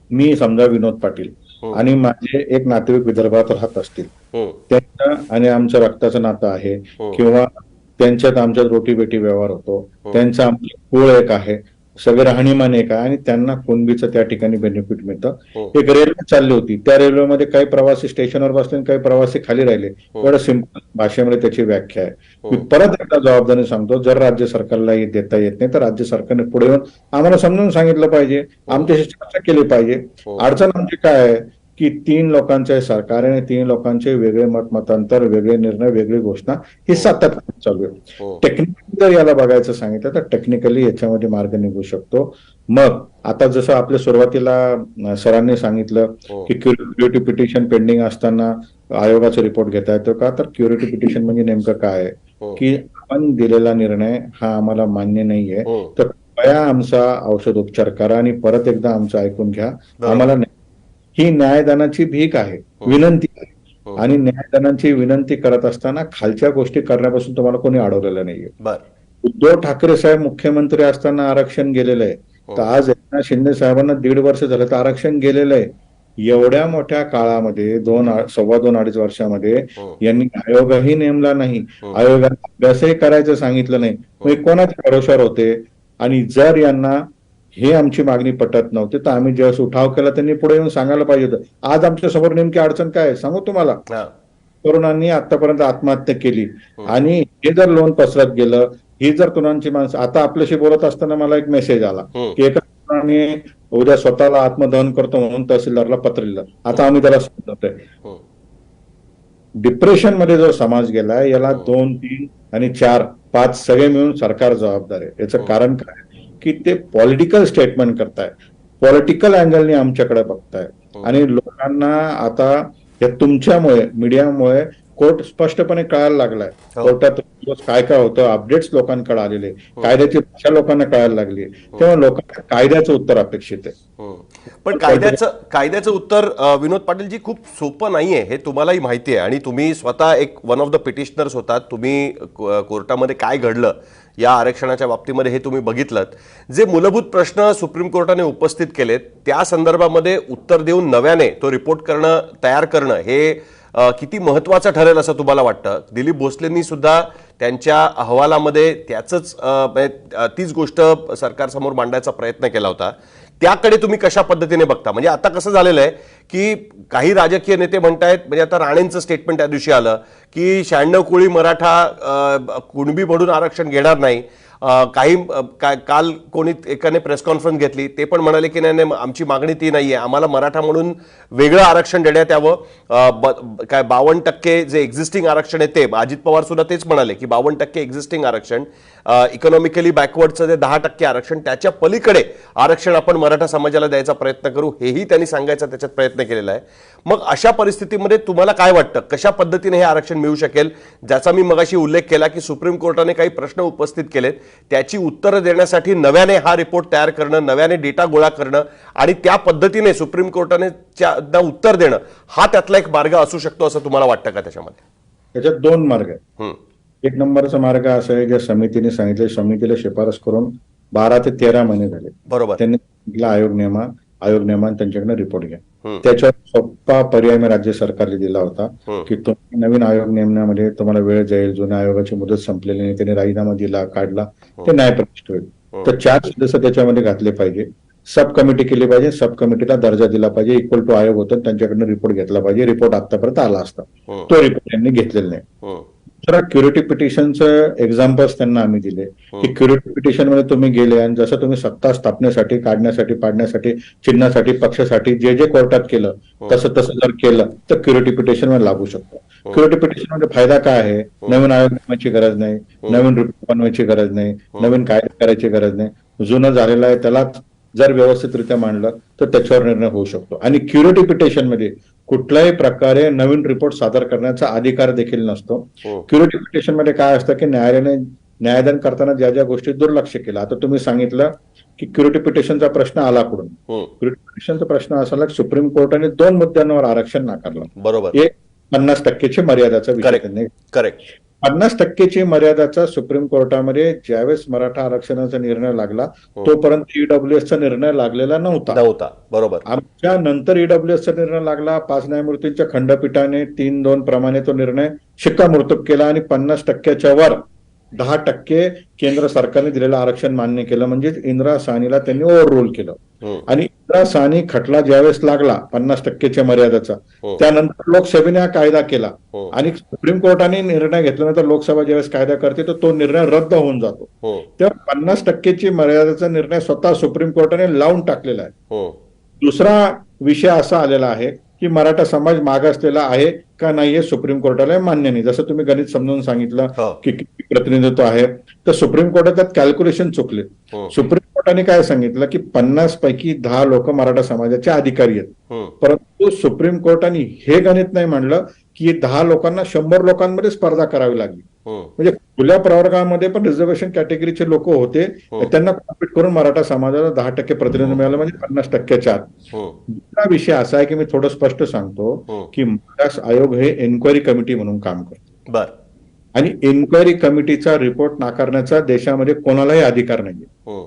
Speaker 3: मी समजा विनोद पाटील आणि माझे एक नातेवाईक विदर्भात राहत असतील, त्यांचं आणि आमचं रक्ताचं नातं आहे किंवा त्यांच्यात आमच्यात रोटीबेटी व्यवहार होतो, त्यांचा आमचं कुळ एक आहे, सगळं राहणीमान एक आहे आणि त्यांना कुणबीचं त्या ठिकाणी बेनिफिट मिळतं. एक रेल्वे चालली होती, त्या रेल्वेमध्ये काही प्रवासी स्टेशनवर बसले आणि काही प्रवासी खाली राहिले, एवढं सिंपल भाषेमध्ये त्याची व्याख्या आहे. मी परत एकदा जबाबदारी सांगतो, जर राज्य सरकारला देता येत नाही तर राज्य सरकारने पुढे येऊन आम्हाला समजून सांगितलं पाहिजे, आमच्याशी चर्चा केली पाहिजे. अडचण आमची काय आहे की 3 लोकांचे सरकार आणि 3 लोकांचे वेगळे मतांतर, वेगळे निर्णय, वेगळी घोषणा ही सातत्याने चालू आहे. टेक्निकली जर याला बघायचं सांगितलं तर टेक्निकली याच्यामध्ये मार्ग निघू शकतो. मग आता जसं आपल्या सुरुवातीला सरांनी सांगितलं की क्युरेटिव्ह पिटिशन पेंडिंग असताना आयोगाचा रिपोर्ट घेता येतो का, तर क्युरेटिव्ह पिटिशन म्हणजे नेमकं काय आहे की आपण दिलेला निर्णय हा आम्हाला मान्य नाहीये, तर कृपया आमचा औषध उपचार करा आणि परत एकदा आमचं ऐकून घ्या. आम्हाला ही न्यायदानाची भीक आहे, विनंती आहे, आणि न्यायदानाची विनंती करत असताना खालच्या गोष्टी करण्यापासून तुम्हाला कोणी अडवलेलं नाहीये. उद्धव ठाकरे साहेब मुख्यमंत्री असताना आरक्षण गेलेलं आहे. तर आज एकनाथ शिंदे साहेबांना 1.5 वर्ष झालं तर आरक्षण गेलेलं आहे. एवढ्या मोठ्या काळामध्ये 2.25 वर्षामध्ये यांनी आयोगही नेमला नाही, आयोगाने अभ्यासही करायचं सांगितलं नाही. मग कोणाच्या भरोश्यावर होते? आणि जर यांना हे आमची मागणी पटत नव्हती तर आम्ही ज्यावेळेस उठाव केला त्यांनी पुढे येऊन सांगायला पाहिजे होतं. आज आमच्या समोर नेमकी अडचण काय आहे सांगू तुम्हाला. तरुणांनी आतापर्यंत आत्महत्या केली आणि हे जर लोन पसरत गेलं, ही जर तरुणांची माणसं, आता आपल्याशी बोलत असताना मला एक मेसेज आला की एका तरुणाने उद्या स्वतःला आत्मदहन करतो म्हणून तहसीलदारला पत्र लिहिलं. आता आम्ही त्याला समजतोय. डिप्रेशन मध्ये जो समाज गेलाय याला 2, 3 आणि 4, 5 सगळे मिळून सरकार जबाबदार आहे. याचं कारण काय की ते पॉलिटिकल स्टेटमेंट करताय, पॉलिटिकल अँगलने आमच्याकडे बघताय आणि लोकांना आता या तुमच्यामुळे, मीडियामुळे कोर्ट स्पष्टपणे कळायला लागलाय. कोर्टात काय काय होतं, अपडेट्स लोकांकडे आलेले, कायद्याची भाषा लोकांना कळायला लागली. तेव्हा लोकांना कायद्याचं उत्तर अपेक्षित आहे.
Speaker 2: पण कायद्याचं उत्तर विनोद पाटीलजी खूप सोपं नाहीये, हे तुम्हालाही माहिती आहे आणि तुम्ही स्वतः एक वन ऑफ द पिटिशनर्स होतात. तुम्ही कोर्टामध्ये काय घडलं या आरक्षणाच्या बाबतीमध्ये हे तुम्ही बघितलं. जे मूलभूत प्रश्न सुप्रीम कोर्टाने उपस्थित केलेत त्या संदर्भामध्ये उत्तर देऊन नव्याने तो रिपोर्ट तयार करणं हे किती महत्वाचं ठरेल असं तुम्हाला वाटतं? दिलीप भोसलेंनी सुद्धा त्यांच्या अहवालामध्ये तीच गोष्ट सरकारसमोर मांडायचा प्रयत्न केला होता. त्याकडे तुम्ही कशा पद्धतीने बघता? म्हणजे आता कसं झालेलं आहे की काही राजकीय नेते म्हणतायत, म्हणजे आता राणेंचं स्टेटमेंट त्या दिवशी आलं की 96 कोळी मराठा कुणबी म्हणून आरक्षण घेणार नाही. काल कोणी एकाने प्रेस कॉन्फरन्स घेतली, ते पण म्हणाले की नाही आमची मागणी ती नाहीये, आम्हाला मराठा म्हणून वेगळं आरक्षण देण्यात यावं. 52% जे एक्झिस्टिंग आरक्षण आहे ते अजित पवार सुद्धा तेच म्हणाले की 52% एक्झिस्टिंग आरक्षण, इकॉनॉमिकली बॅकवर्डचं जे 10% आरक्षण, त्याच्या पलीकडे आरक्षण आपण मराठा समाजाला द्यायचा प्रयत्न करू, हेही त्यांनी सांगायचा त्याच्यात प्रयत्न केलेला आहे. मग अशा परिस्थितीमध्ये तुम्हाला काय वाटतं, कशा पद्धतीने हे आरक्षण मिळू शकेल? ज्याचा मी मगाशी उल्लेख केला की सुप्रीम कोर्टाने काही प्रश्न उपस्थित केलेत, त्याची उत्तरं देण्यासाठी नव्याने हा रिपोर्ट तयार करणं, नव्याने डेटा गोळा करणं आणि त्या पद्धतीने सुप्रीम कोर्टाने उत्तर देणं, हा त्यातला एक मार्ग असू शकतो असं तुम्हाला वाटतं का? त्याच्यामध्ये
Speaker 3: त्याच्यात 2 मार्ग आहेत. एक नंबरचा मार्ग असा आहे, ज्या समितीने सांगितले, समितीला शिफारस करून 12 ते 13 महिने झाले.
Speaker 2: बरोबर.
Speaker 3: त्यांनी सांगितलं आयोग नेमा त्यांच्याकडे रिपोर्ट घ्या. त्याच्यावर सोपा पर्याय मी राज्य सरकारने दिला होता की तुम्ही नवीन आयोग नेमण्यामध्ये तुम्हाला वेळ जाईल, जुन्या आयोगाची मुदत संपलेली नाही, त्यांनी राजीनामा दिला, काढला, ते न्यायप्रतिष्ठ होईल. तर 4 सदस्य त्याच्यामध्ये घातले पाहिजे, सब कमिटी केली पाहिजे, सब कमिटीला दर्जा दिला पाहिजे, इक्वल टू आयोग होतं, त्यांच्याकडनं रिपोर्ट घेतला पाहिजे. रिपोर्ट आतापर्यंत आला असता, तो रिपोर्ट त्यांनी घेतलेला नाही. दुसरा क्युरेटिव्ह पिटिशनचं एक्झाम्पल्स त्यांना आम्ही दिले की क्युरेटिव्ह पिटिशन मध्ये तुम्ही गेले आणि जसं तुम्ही सत्ता स्थापनेसाठी, काढण्यासाठी, पाडण्यासाठी, चिन्हासाठी, पक्षासाठी जे जे कोर्टात केलं तसं जर केलं तर क्युरेटिव्ह पिटिशन मध्ये लागू शकतो. क्युरेटिव्ह पिटिशन मध्ये फायदा काय आहे? नवीन आयोग नेमण्याची गरज नाही, नवीन रिपोर्ट बनवायची गरज नाही, नवीन कायदे करायची गरज नाही. जुनं झालेलं आहे त्याला जर व्यवस्थितरित्या मांडलं तर त्याच्यावर निर्णय होऊ शकतो. आणि क्युरेटिव्ह पिटिशन मध्ये कुठल्याही प्रकारे नवीन रिपोर्ट सादर करण्याचा अधिकार देखील नसतो. क्युरेटिव्ह पिटिशन मध्ये काय असतं की न्यायालयाने न्यायदान करताना ज्या ज्या गोष्टी दुर्लक्ष केलं, आता तुम्ही सांगितलं की क्युरेटिव्ह पिटिशनचा प्रश्न आला कुठून? क्युरेटिव्ह पिटिशनचा प्रश्न असा आला की सुप्रीम कोर्टाने 2 मुद्द्यांवर आरक्षण नाकारलं.
Speaker 2: बरोबर.
Speaker 3: एक 50% मर्यादाचा विषय त्यांनी.
Speaker 2: करेक्ट.
Speaker 3: 50% मर्यादाचा सुप्रीम कोर्टामध्ये ज्यावेळेस मराठा आरक्षणाचा निर्णय लागला तोपर्यंत ईडब्ल्यूएसचा निर्णय लागलेला नव्हता.
Speaker 2: बरोबर.
Speaker 3: आमच्या नंतर ईडब्ल्यूएसचा निर्णय लागला. 5 न्यायमूर्तींच्या खंडपीठाने 3-2 प्रमाणे तो निर्णय शिक्कामोर्तब केला आणि 50%च्या वर 10% केंद्र सरकारने दिलेलं आरक्षण मान्य केलं. म्हणजे इंदिरा साहनीला त्यांनी ओव्हर रूल केलं. आणि इंदिरा साहनी खटला ज्यावेळेस लागला 50%च्या मर्यादाचा, त्यानंतर लोकसभेने हा कायदा केला आणि सुप्रीम कोर्टाने निर्णय घेतल्यानंतर लोकसभा ज्यावेळेस कायदा करते तर तो निर्णय रद्द होऊन जातो. तेव्हा 50%ची मर्यादेचा निर्णय स्वतः सुप्रीम कोर्टाने लावून टाकलेला आहे. दुसरा विषय असा आलेला आहे की मराठा समाज मागासलेला आहे का नाही हे सुप्रीम कोर्टाला मान्य नाही. जसं तुम्ही गणित समजून सांगितलं की किती प्रतिनिधित्व आहे, तर सुप्रीम कोर्टात कॅल्क्युलेशन चुकले. सुप्रीम कोर्टाने काय सांगितलं की 50 पैकी 10 लोक मराठा समाजाचे अधिकारी आहेत. परंतु सुप्रीम कोर्टाने हे गणित नाही मांडलं की 10 लोकांना 100 लोकांमध्ये स्पर्धा करावी लागली. म्हणजे खुल्या प्रवर्गामध्ये पण रिझर्वेशन कॅटेगरीचे लोक होते, त्यांना कॉम्पिट करून मराठा समाजाला 10% प्रतिनिधी मिळालं, म्हणजे 50%च्या आत. दुसरा विषय असा आहे की मी थोडं स्पष्ट सांगतो की मागास आयोग हे एन्क्वायरी कमिटी म्हणून काम करतो. आणि इन्क्वायरी कमिटीचा रिपोर्ट नाकारण्याचा देशामध्ये कोणालाही अधिकार नाहीये.
Speaker 2: हम्म,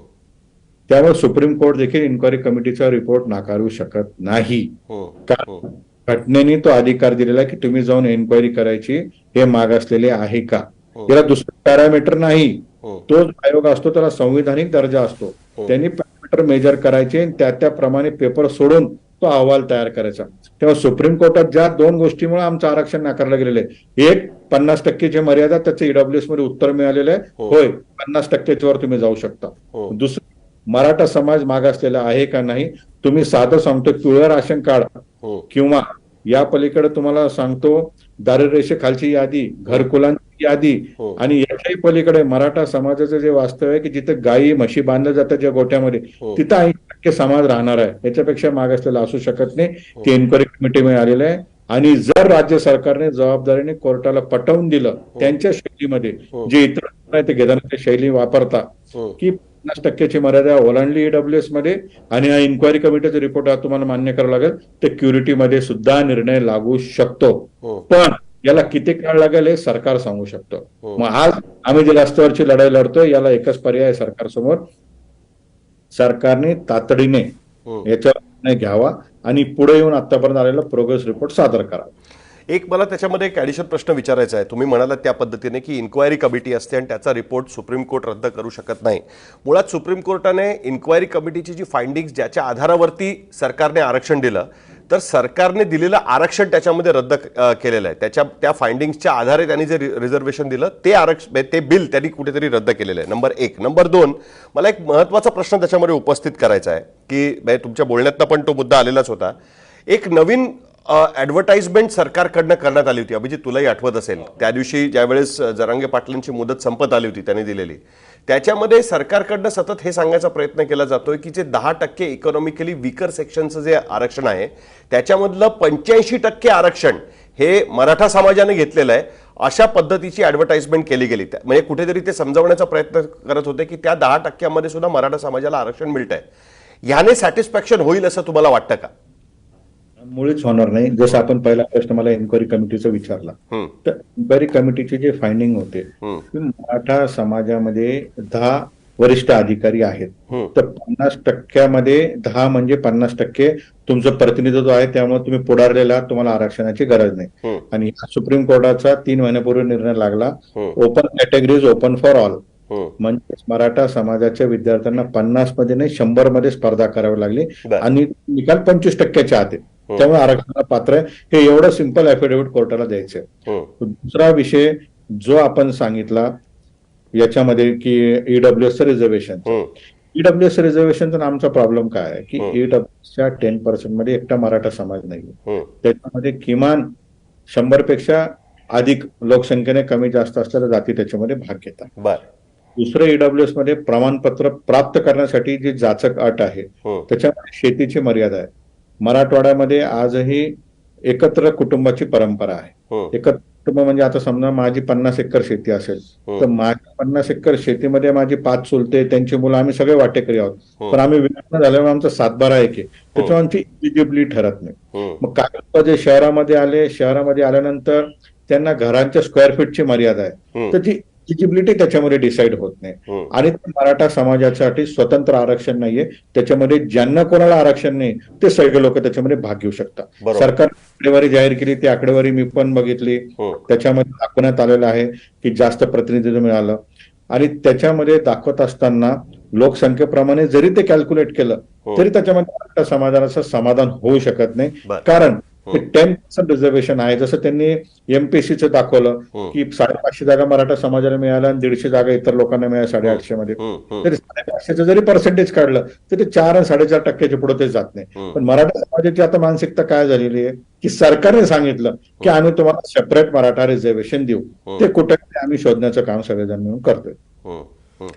Speaker 3: त्यामुळे सुप्रीम कोर्ट देखील इन्क्वायरी कमिटीचा रिपोर्ट नाकारू शकत नाही.
Speaker 2: हम्म,
Speaker 3: कारण घटनेने तो अधिकार दिलेला आहे की तुम्ही जाऊन एन्क्वायरी करायची, हे मागासलेले आहे का. याला दुसरं पॅरामीटर नाही. तो जो आयोग असतो त्याला संविधानिक दर्जा असतो. त्यांनी पॅरामीटर मेजर करायचे आणि त्याप्रमाणे पेपर सोडून तो अहवाल तयार करायचा. तेव्हा सुप्रीम कोर्टात ज्या दोन गोष्टीमुळे आमचं आरक्षण नाकारलं गेलेलं आहे, एक 50% मर्यादा, त्याचं ईडब्ल्यूएस मध्ये उत्तर मिळालेलं आहे, होय 50% वर तुम्ही जाऊ शकता. दुसरं, मराठा समाज मागासलेला आहे का नाही, तुम्ही साधं सांगतो पिवळं राशन कार्ड किंवा या पलीकडे तुम्हाला सांगतो दारिद्र्यरेषेखालची यादी, घरकुलांची यादी, आणि याच्याही पलीकडे मराठा समाजाचं जे वास्तव आहे की जिथे गायी म्हशी बांधल्या जातात ज्या गोठ्यामध्ये, तिथं 80% समाज राहणार आहे. याच्यापेक्षा मागासलेला असू शकत नाही. ते इन्क्वायरी कमिटीमध्ये आलेलं आहे. आणि जर राज्य सरकारने जबाबदारीने कोर्टाला पटवून दिलं त्यांच्या शैलीमध्ये, जे इतर नाही ते घेताना शैली वापरता, की 50% मर्यादा ओलांडली ईडब्ल्यूएस मध्ये आणि हा इन्क्वायरी कमिटीचा रिपोर्ट तुम्हाला मान्य करावा लागेल, तर क्युरिटी मध्ये सुद्धा निर्णय लागू शकतो. पण याला किती काळ लागेल हे सरकार सांगू शकतं. मग आज आम्ही जे रस्त्यावरची लढाई लढतोय, याला एकच पर्याय आहे सरकारसमोर, सरकारने तातडीने याच्यावर निर्णय घ्यावा आणि पुढे येऊन आतापर्यंत आलेला प्रोग्रेस रिपोर्ट सादर करावा.
Speaker 2: एक मला त्याच्यामध्ये एक ॲडिशनल प्रश्न विचारायचा आहे. तुम्ही म्हणालात त्या पद्धतीने की इन्क्वायरी कमिटी असते आणि त्याचा रिपोर्ट सुप्रीम कोर्ट रद्द करू शकत नाही. मुळात सुप्रीम कोर्टाने इन्क्वायरी कमिटीची जी फाइंडिंग्स ज्याच्या आधारावरती सरकारने आरक्षण दिलं, तर सरकारने दिलेलं आरक्षण त्याच्यामध्ये रद्द केलेलं आहे. त्या फाइंडिंग्सच्या आधारे त्यांनी जे रिझर्वेशन दिलं ते बिल त्यांनी कुठेतरी रद्द केलेलं आहे. नंबर एक. नंबर दोन, मला एक महत्त्वाचा प्रश्न त्याच्यामध्ये उपस्थित करायचा आहे की तुमच्या बोलण्यातनं पण तो मुद्दा आलेलाच होता. एक नवीन ॲडव्हर्टाइजमेंट सरकारकडनं करण्यात आली होती. अभिजित, तुलाही आठवत असेल, त्या दिवशी ज्यावेळेस जरांगे पाटलांची मुदत संपत आली होती त्यांनी दिलेली, त्याच्यामध्ये सरकारकडनं सतत हे सांगायचा प्रयत्न केला जातोय की जे 10% इकॉनॉमिकली वीकर सेक्शनचं जे आरक्षण आहे त्याच्यामधलं 85% आरक्षण हे मराठा समाजाने घेतलेलं आहे, अशा पद्धतीची ॲडव्हर्टाइजमेंट केली गेली. म्हणजे कुठेतरी ते समजावण्याचा प्रयत्न करत होते की त्या 10% सुद्धा मराठा समाजाला आरक्षण मिळतंय. ह्याने सॅटिस्फॅक्शन होईल असं तुम्हाला वाटतं का?
Speaker 3: मुळीच होणार नाही. जसं आपण पहिला प्रश्न मला इन्क्वायरी कमिटीचा विचारला, तर इन्क्वायरी कमिटीचे जे फाइंडिंग होते, मराठा समाजामध्ये 10 वरिष्ठ अधिकारी आहेत, तर 50% मध्ये 10 म्हणजे 50% तुमचं प्रतिनिधित्व आहे. त्यामुळे तुम्ही पुढारलेला, तुम्हाला आरक्षणाची गरज नाही. आणि सुप्रीम कोर्टाचा 3 महिन्यापूर्वी निर्णय लागला, open categories open for all, म्हणजे मराठा समाजाच्या विद्यार्थ्यांना 50 मध्ये नाही 100 मध्ये स्पर्धा करावी लागली आणि निकाल 25%च्या आत आहे. त्यामुळे आरक्षणाला पात्र आहे. हे एवढं सिंपल ऍफिडेव्हिट कोर्टाला द्यायचंय. दुसरा विषय जो आपण सांगितला याच्यामध्ये की ईडब्ल्यूएसचं रिझर्वेशन, ईडब्ल्यूएस रिझर्वेशनचा आमचा प्रॉब्लेम काय आहे की ईडब्ल्यूएसच्या 10% मध्ये एकटा मराठा समाज नाही. त्याच्यामध्ये किमान 100 पेक्षा अधिक लोकसंख्येने कमी जास्त असलेल्या जाती त्याच्यामध्ये भाग घेतात. दुसरं, ईडब्ल्यूएस मध्ये प्रमाणपत्र प्राप्त करण्यासाठी जी जाचक अट आहे त्याच्यामध्ये शेतीची मर्यादा आहे. मराठवाड्यामध्ये आजही एकत्र कुटुंबाची परंपरा आहे. एकत्र कुटुंब म्हणजे आता समजा माझी 50 एकर शेती असेल, तर माझ्या 50 एकर शेतीमध्ये माझी 5 चुलते, त्यांची मुलं, आम्ही सगळे वाटेकरी आहोत. पण आम्ही विलग्न झाल्यामुळे आमचा 7-12 एक आहे, त्याच्यामुळे आमची इलिजिबिलिटी ठरत नाही. मग काही लोक जे शहरामध्ये आल्यानंतर त्यांना घरांच्या स्क्वेअर फीटची मर्यादा आहे, तर ती इलिजिबिलिटी त्याच्यामध्ये डिसाईड होत नाही. आणि मराठा समाजासाठी स्वतंत्र आरक्षण नाहीये. त्याच्यामध्ये ज्यांना कोणाला आरक्षण नाही ते सगळे लोक त्याच्यामध्ये भाग घेऊ शकतात. सरकार आकडेवारी जाहीर केली, ती आकडेवारी मी पण बघितली. त्याच्यामध्ये दाखवण्यात आलेलं आहे की जास्त प्रतिनिधित्व मिळालं. आणि त्याच्यामध्ये दाखवत असताना लोकसंख्येप्रमाणे जरी ते कॅल्क्युलेट केलं तरी त्याच्यामध्ये मराठा समाजाचं समाधान होऊ शकत नाही. कारण 10% रिझर्वेशन आहे. जसं त्यांनी एमपीसीचं दाखवलं की 550 जागा मराठा समाजाला मिळाल्या आणि 150 जागा इतर लोकांना मिळाल्या 850 मध्ये. तरी 550चं जरी पर्सेंटेज काढलं तर ते 4 आणि 4.5% पुढे ते जात नाही. पण मराठा समाजाची आता मानसिकता काय झालेली आहे की सरकारने सांगितलं की आम्ही तुम्हाला सेपरेट मराठा रिझर्वेशन देऊ, ते कुठे आम्ही शोधण्याचं काम सगळेजण मिळून करतोय.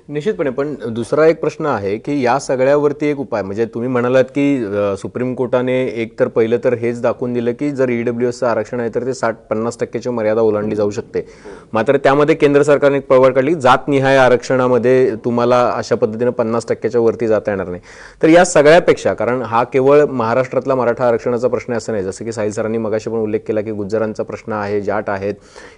Speaker 1: निश्चितपणे. पण दुसरा एक प्रश्न आहे की या सगळ्यावरती एक उपाय, म्हणजे तुम्ही म्हणालात की सुप्रीम कोर्टाने एक तर पहिलं तर हेच दाखवून दिलं की जर ईडब्ल्यूएसचं आरक्षण आहे तर ते 50% मर्यादा ओलांडली जाऊ शकते. मात्र त्यामध्ये केंद्र सरकारने एक पळवाट काढली, जातनिहाय आरक्षणामध्ये तुम्हाला अशा पद्धतीने 50%च्या वरती जाता येणार नाही. तर या सगळ्यापेक्षा, कारण हा केवळ महाराष्ट्रातला मराठा आरक्षणाचा प्रश्न असं नाही, जसं की साहिल सरांनी मगाशी पण उल्लेख केला की गुज्जरांचा प्रश्न आहे, जाट आहेत,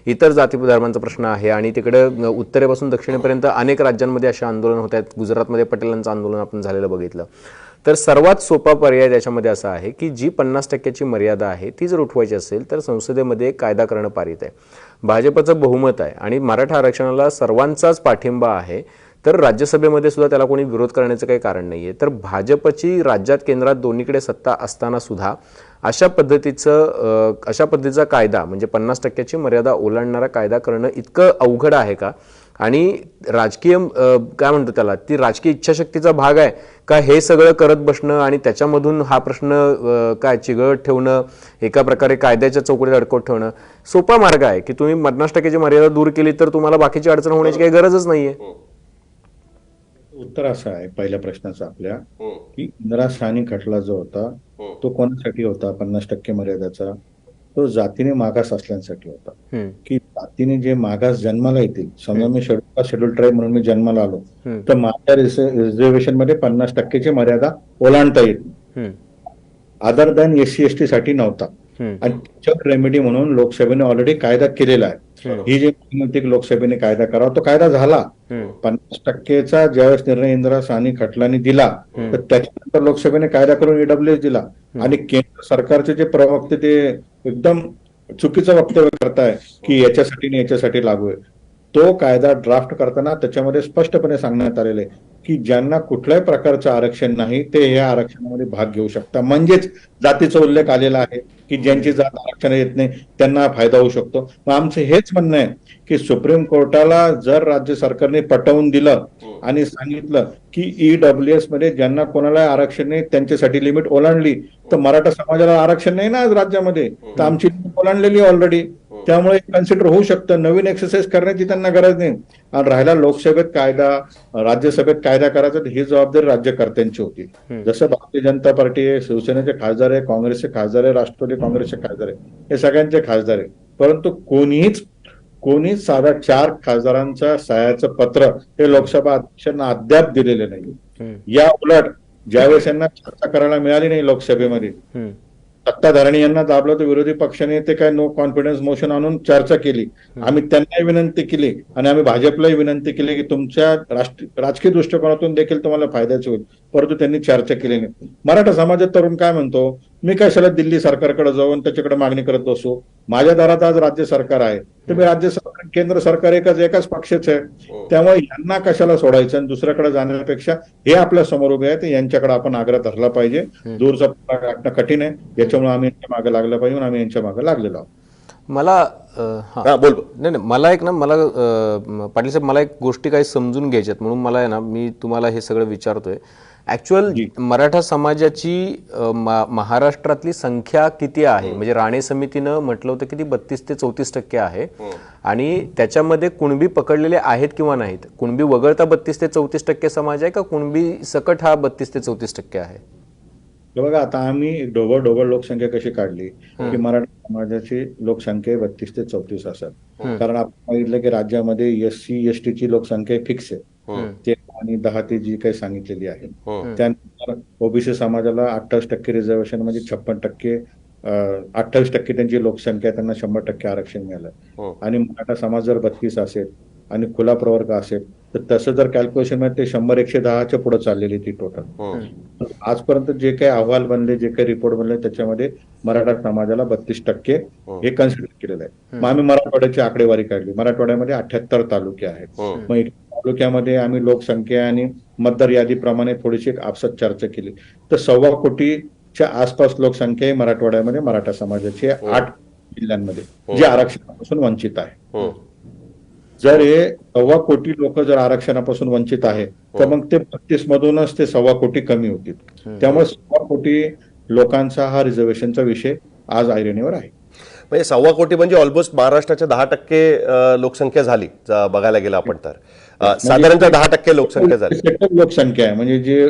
Speaker 1: इतर जाती धर्मांचा प्रश्न आहे, आणि तिकडे उत्तरेपासून दक्षिणेपर्यंत अनेक राज्यांमध्ये अशा आंदोलन होत आहेत. गुजरातमध्ये पटेलांचं आंदोलन आपण झालेलं बघितलं. तर सर्वात सोपा पर्याय त्याच्यामध्ये असा आहे की जी 50%ची मर्यादा आहे ती जर उठवायची असेल तर संसदेमध्ये एक कायदा करणं पारित आहे. भाजपचं बहुमत आहे आणि मराठा आरक्षणाला सर्वांचाच पाठिंबा आहे, तर राज्यसभेमध्ये सुद्धा त्याला कोणी विरोध करण्याचं काही कारण नाही आहे. तर भाजपची राज्यात केंद्रात दोन्हीकडे सत्ता असताना सुद्धा अशा पद्धतीचा कायदा, म्हणजे 50%ची मर्यादा ओलांडणारा कायदा करणं इतकं अवघड आहे का? आणि राजकीय काय म्हणतो त्याला, ती राजकीय इच्छाशक्तीचा भाग आहे का हे सगळं करत बसणं आणि त्याच्यामधून हा प्रश्न काय चिघळत ठेवणं, एका प्रकारे कायद्याच्या चौकटीत अडकवत ठेवणं? सोपा मार्ग आहे की तुम्ही 50%ची मर्यादा दूर केली तर तुम्हाला बाकीची अडचण होण्याची काही गरजच नाहीये.
Speaker 3: उत्तर असं आहे पहिल्या प्रश्नाचं आपल्या, की इंदिरा साहनी खटला जो होता तो कोणासाठी होता 50% मर्यादेचा? तो जातीने मागास असल्यासाठी होता. की जातीने जे मागास जन्माला येतील, समजा मी शेड्यूल ट्राईब म्हणून मी जन्माला आलो तर माझ्या रिझर्वेशन मध्ये 50%ची मर्यादा ओलांडता येईल, अदर दॅन SC ST साठी नव्हता. आणि त्याच्यावर रेमेडी म्हणून लोकसभेने ऑलरेडी कायदा केलेला आहे. ही जी म्हणते की लोकसभेने कायदा करावा, तो कायदा झाला. 50%चा ज्यावेळेस निर्णय इंदिरा साहनी खटलाने दिला तर त्याच्यानंतर लोकसभेने कायदा करून EWS दिला. आणि केंद्र सरकारचे जे प्रवक्ते ते एकदम चुकीचं वक्तव्य करताय की याच्यासाठी आणि याच्यासाठी लागू आहे. तो कायदा ड्राफ्ट करताना त्याच्यामध्ये स्पष्टपणे सांगण्यात आलेलं आहे की ज्यांना कुठल्याही प्रकारचं आरक्षण नाही ते या आरक्षणामध्ये भाग घेऊ शकतात. म्हणजेच जातीचा उल्लेख आलेला आहे की ज्यांची जात आरक्षण येत नाही त्यांना फायदा होऊ शकतो. मग आमचं हेच म्हणणं आहे की सुप्रीम कोर्टाला जर राज्य सरकारने पटवून दिलं आणि सांगितलं की EWS मध्ये ज्यांना कोणाला आरक्षण नाही त्यांच्यासाठी लिमिट ओलांडली, तर मराठा समाजाला आरक्षण नाही ना आज राज्यामध्ये, तर आमची लिमिट ओलांडलेली ऑलरेडी, त्यामुळे कन्सिडर होऊ शकतं. नवीन एक्सरसाइज करण्याची त्यांना गरज नाही. आणि राहिला लोकसभेत कायदा, राज्यसभेत कायदा करायचा, ही जबाबदारी राज्यकर्त्यांची होती. जसं भारतीय जनता पार्टी आहे, शिवसेनेचे खासदार आहे, काँग्रेसचे खासदार आहे, राष्ट्रवादी काँग्रेसचे खासदार आहे, हे सगळ्यांचे खासदार आहे. परंतु कोणीच साधा 4 खासदारांच्या सह्याचं पत्र हे लोकसभा अध्यक्षांना अद्याप दिलेले नाही. या उलट ज्यावेळेस यांना चर्चा करायला मिळाली नाही लोकसभेमध्ये, सत्ताधाऱ्यांनी यांना दाबलं तर विरोधी पक्षाने ते काय नो कॉन्फिडन्स मोशन आणून चर्चा केली. आम्ही त्यांनाही विनंती केली आणि आम्ही भाजपलाही विनंती केली की तुमच्या राजकीय दृष्टिकोनातून देखील तुम्हाला फायद्याचे होईल, परंतु त्यांनी चर्चा केली नाही. मराठा समाजात तरुण काय म्हणतो, मी कशाला दिल्ली सरकारकडे जाऊन त्याच्याकडे मागणी करत बसू, माझ्या दारात आज राज्य सरकार आहे, तर मी राज्य सरकार केंद्र सरकार एकाच पक्षाचं आहे, त्यामुळे यांना कशाला सोडायचं आणि दुसऱ्याकडे जाण्यापेक्षा हे आपल्या समोर उभे आहेत, यांच्याकडे आपण आग्रह धरला पाहिजे. दूरचा गाठणं कठीण आहे, याच्यामुळे आम्ही यांच्या मागे लागलं पाहिजे, आम्ही यांच्या मागे लागलेलो आहोत.
Speaker 1: मला पाटील साहेब, मला एक गोष्टी काही समजून घ्यायच्यात, म्हणून मला आहे ना, मी तुम्हाला हे सगळं विचारतोय. ऍक्च्युअल मराठा समाजाची महाराष्ट्रातली संख्या किती आहे? म्हणजे राणे समितीनं म्हटलं होतं की ती 32 ते 34% आहे, आणि त्याच्यामध्ये कुणबी पकडलेले आहेत किंवा नाहीत? कुणबी वगळता 32 ते 34% समाज आहे का कुणबी सकट हा 32 ते 34% आहे?
Speaker 3: बघा, आता आम्ही ढोबळ लोकसंख्या कशी काढली की मराठा समाजाची लोकसंख्या 32 ते 34 असेल, कारण आपण बघितलं की राज्यामध्ये SC ST ची लोकसंख्या फिक्स आहे, ते आणि 10 ते जी काही सांगितलेली आहे. त्यानंतर OBC समाजाला 28% रिझर्वेशन, म्हणजे 56%, 28% त्यांची लोकसंख्या, त्यांना 100% आरक्षण मिळालं. आणि मराठा समाज जर 32 असेल आणि खुला प्रवर्ग असेल तर तसं जर कॅल्क्युलेशन मध्ये ते 100-110च्या पुढे चाललेली ती टोटल. आजपर्यंत जे काही अहवाल बनले, जे काही रिपोर्ट बनले, त्याच्यामध्ये मराठा समाजाला 32% हे कन्सिडर केलेलं आहे. मग आम्ही मराठवाड्याची आकडेवारी काढली. मराठवाड्यामध्ये 78 तालुके आहेत. मग तालुक्यामध्ये आम्ही लोकसंख्या आणि मतदार यादीप्रमाणे थोडीशी आपसात चर्चा केली, तर 1.25 कोटीच्या आसपास लोकसंख्या आहे मराठवाड्यामध्ये मराठा समाजाची 8 जिल्ह्यांमध्ये, जे आरक्षणापासून वंचित आहे. जर हे 1.25 कोटी लोक जर आरक्षणापासून वंचित आहे तर मग ते 32 मधूनच ते 1.25 कोटी कमी होतील. त्यामुळे 1.25 कोटी लोकांचा हा रिझर्वेशनचा विषय आज ऐरणीवर आहे.
Speaker 2: म्हणजे 1.25 कोटी म्हणजे ऑलमोस्ट महाराष्ट्राच्या 10% लोकसंख्या झाली बघायला गेलं आपण तर. साधारणतः 10% लोकसंख्या झाली.
Speaker 3: सेटल लोकसंख्या आहे, म्हणजे जे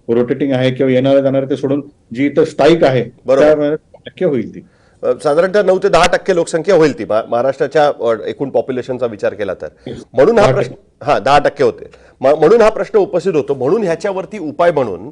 Speaker 3: रोटेटिंग आहे किंवा येणारे जाणारे ते सोडून जी इथं स्थायिक आहे
Speaker 2: बरोबर.
Speaker 3: टक्के होईल ती.
Speaker 2: साधारणतः 9 ते 10% लोकसंख्या होईल ती महाराष्ट्राच्या एकूण पॉप्युलेशनचा विचार केला तर. म्हणून हा प्रश्न 10% होते. म्हणून हा प्रश्न उपस्थित होतो. म्हणून ह्याच्यावरती उपाय म्हणून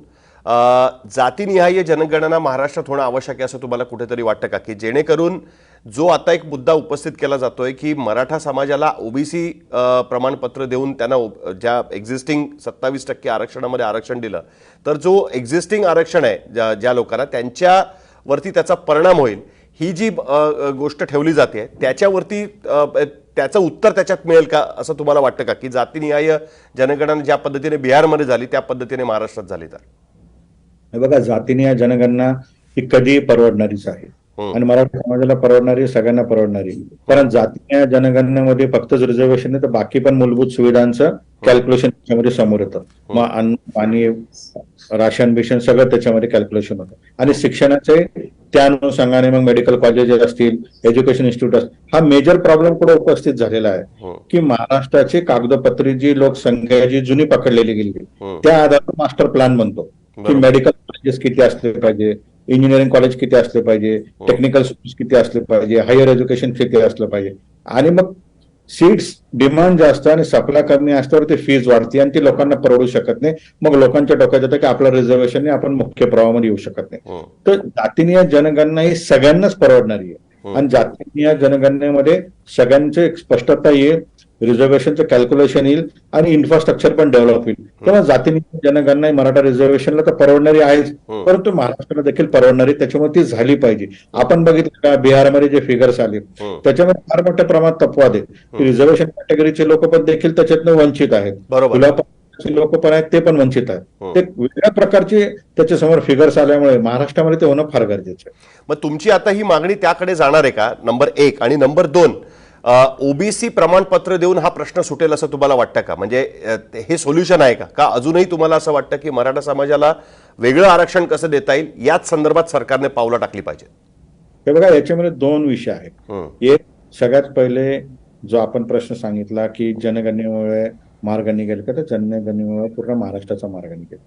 Speaker 2: जातीनिहाय जनगणना महाराष्ट्रात होणं आवश्यक आहे असं तुम्हाला कुठेतरी वाटतं का, की जेणेकरून जो आता एक मुद्दा उपस्थित केला जातोय की मराठा समाजाला ओबीसी प्रमाणपत्र देऊन त्यांना ज्या एक्झिस्टिंग 27% आरक्षणामध्ये आरक्षण दिलं तर जो एक्झिस्टिंग आरक्षण आहे ज्या लोकांना त्यांच्यावरती त्याचा परिणाम होईल, ही जी गोष्ट ठेवली जाते त्याच्यावरती त्याचं उत्तर त्याच्यात मिळेल का असं तुम्हाला वाटतं का, की जातीनिहाय जनगणना ज्या पद्धतीने बिहारमध्ये झाली त्या पद्धतीने महाराष्ट्रात झाली तर?
Speaker 3: बघा, जातीने जनगणना ही कधीही परवडणारीच आहे आणि मराठा समाजाला परवडणारी, सगळ्यांना परवडणारी. कारण जातीय जनगणनेमध्ये फक्तच रिझर्वेशन नाही तर बाकी पण मूलभूत सुविधांचं कॅल्क्युलेशन त्याच्यामध्ये समोर येतं. मग अन्न पाणी राशन बिशन सगळं त्याच्यामध्ये कॅल्क्युलेशन होतं. आणि शिक्षणाचे त्या अनुषंगाने मग मेडिकल कॉलेजेस असतील, एज्युकेशन इन्स्टिट्यूट असतील, हा मेजर प्रॉब्लेम पुढे उपस्थित झालेला आहे की महाराष्ट्राची कागदपत्री जी लोकसंख्या जी जुनी पकडलेली गेली त्या आधारावर मास्टर प्लॅन बनतो की मेडिकल कॉलेजेस किती असले पाहिजे, इंजिनिअरिंग कॉलेज किती असले पाहिजे, टेक्निकल स्कूल्स किती असले पाहिजे, हायर एज्युकेशन किती असलं पाहिजे. आणि मग सीट्स डिमांड जास्त आणि सप्लाय कमी असल्यावर ते फीज वाढते आणि ती लोकांना परवडू शकत नाही. मग लोकांच्या डोक्यात येतं की आपलं रिझर्वेशन आपण मुख्य प्रवाहामध्ये येऊ शकत नाही. तर जातीय जनगणना ही सगळ्यांनाच परवडणारी आहे आणि जातीय जनगणनेमध्ये सगळ्यांची एक स्पष्टता येईल, रिझर्वेशनचं कॅल्क्युलेशन येईल आणि इन्फ्रास्ट्रक्चर पण डेव्हलप होईल. तेव्हा जातीय जनगणना मराठा रिझर्वेशनला तर परवडणारी आहेच, परंतु महाराष्ट्राला देखील परवडणारी, त्याच्यामुळे ती झाली पाहिजे. आपण बघितलं का बिहारमध्ये जे फिगर्स आले त्याच्यामध्ये फार मोठ्या प्रमाणात अपवाद आहे. रिझर्वेशन कॅटेगरीचे लोक पण देखील त्याच्यातनं वंचित आहेत, लोक पण आहेत ते पण वंचित आहेत. ते वेगळ्या प्रकारचे त्याच्यासमोर फिगर्स आल्यामुळे महाराष्ट्रामध्ये ते होणं फार गरजेचं आहे.
Speaker 2: मग तुमची आता ही मागणी त्याकडे जाणार आहे का, नंबर 1? आणि नंबर 2, ओबीसी प्रमाणपत्र देऊन हा प्रश्न सुटेल असं तुम्हाला वाटतं का? म्हणजे हे सोल्युशन आहे का अजूनही तुम्हाला असं वाटतं की मराठा समाजाला वेगळं आरक्षण कसं देता येईल याच संदर्भात सरकारने पावलं टाकली पाहिजे?
Speaker 3: हे बघा, याच्यामध्ये 2 विषय आहेत. एक, सगळ्यात पहिले जो आपण प्रश्न सांगितला की जनगणनेमुळे मार्ग निघेल का, तर जनगणनेमुळे पूर्ण महाराष्ट्राचा मार्ग निघेल.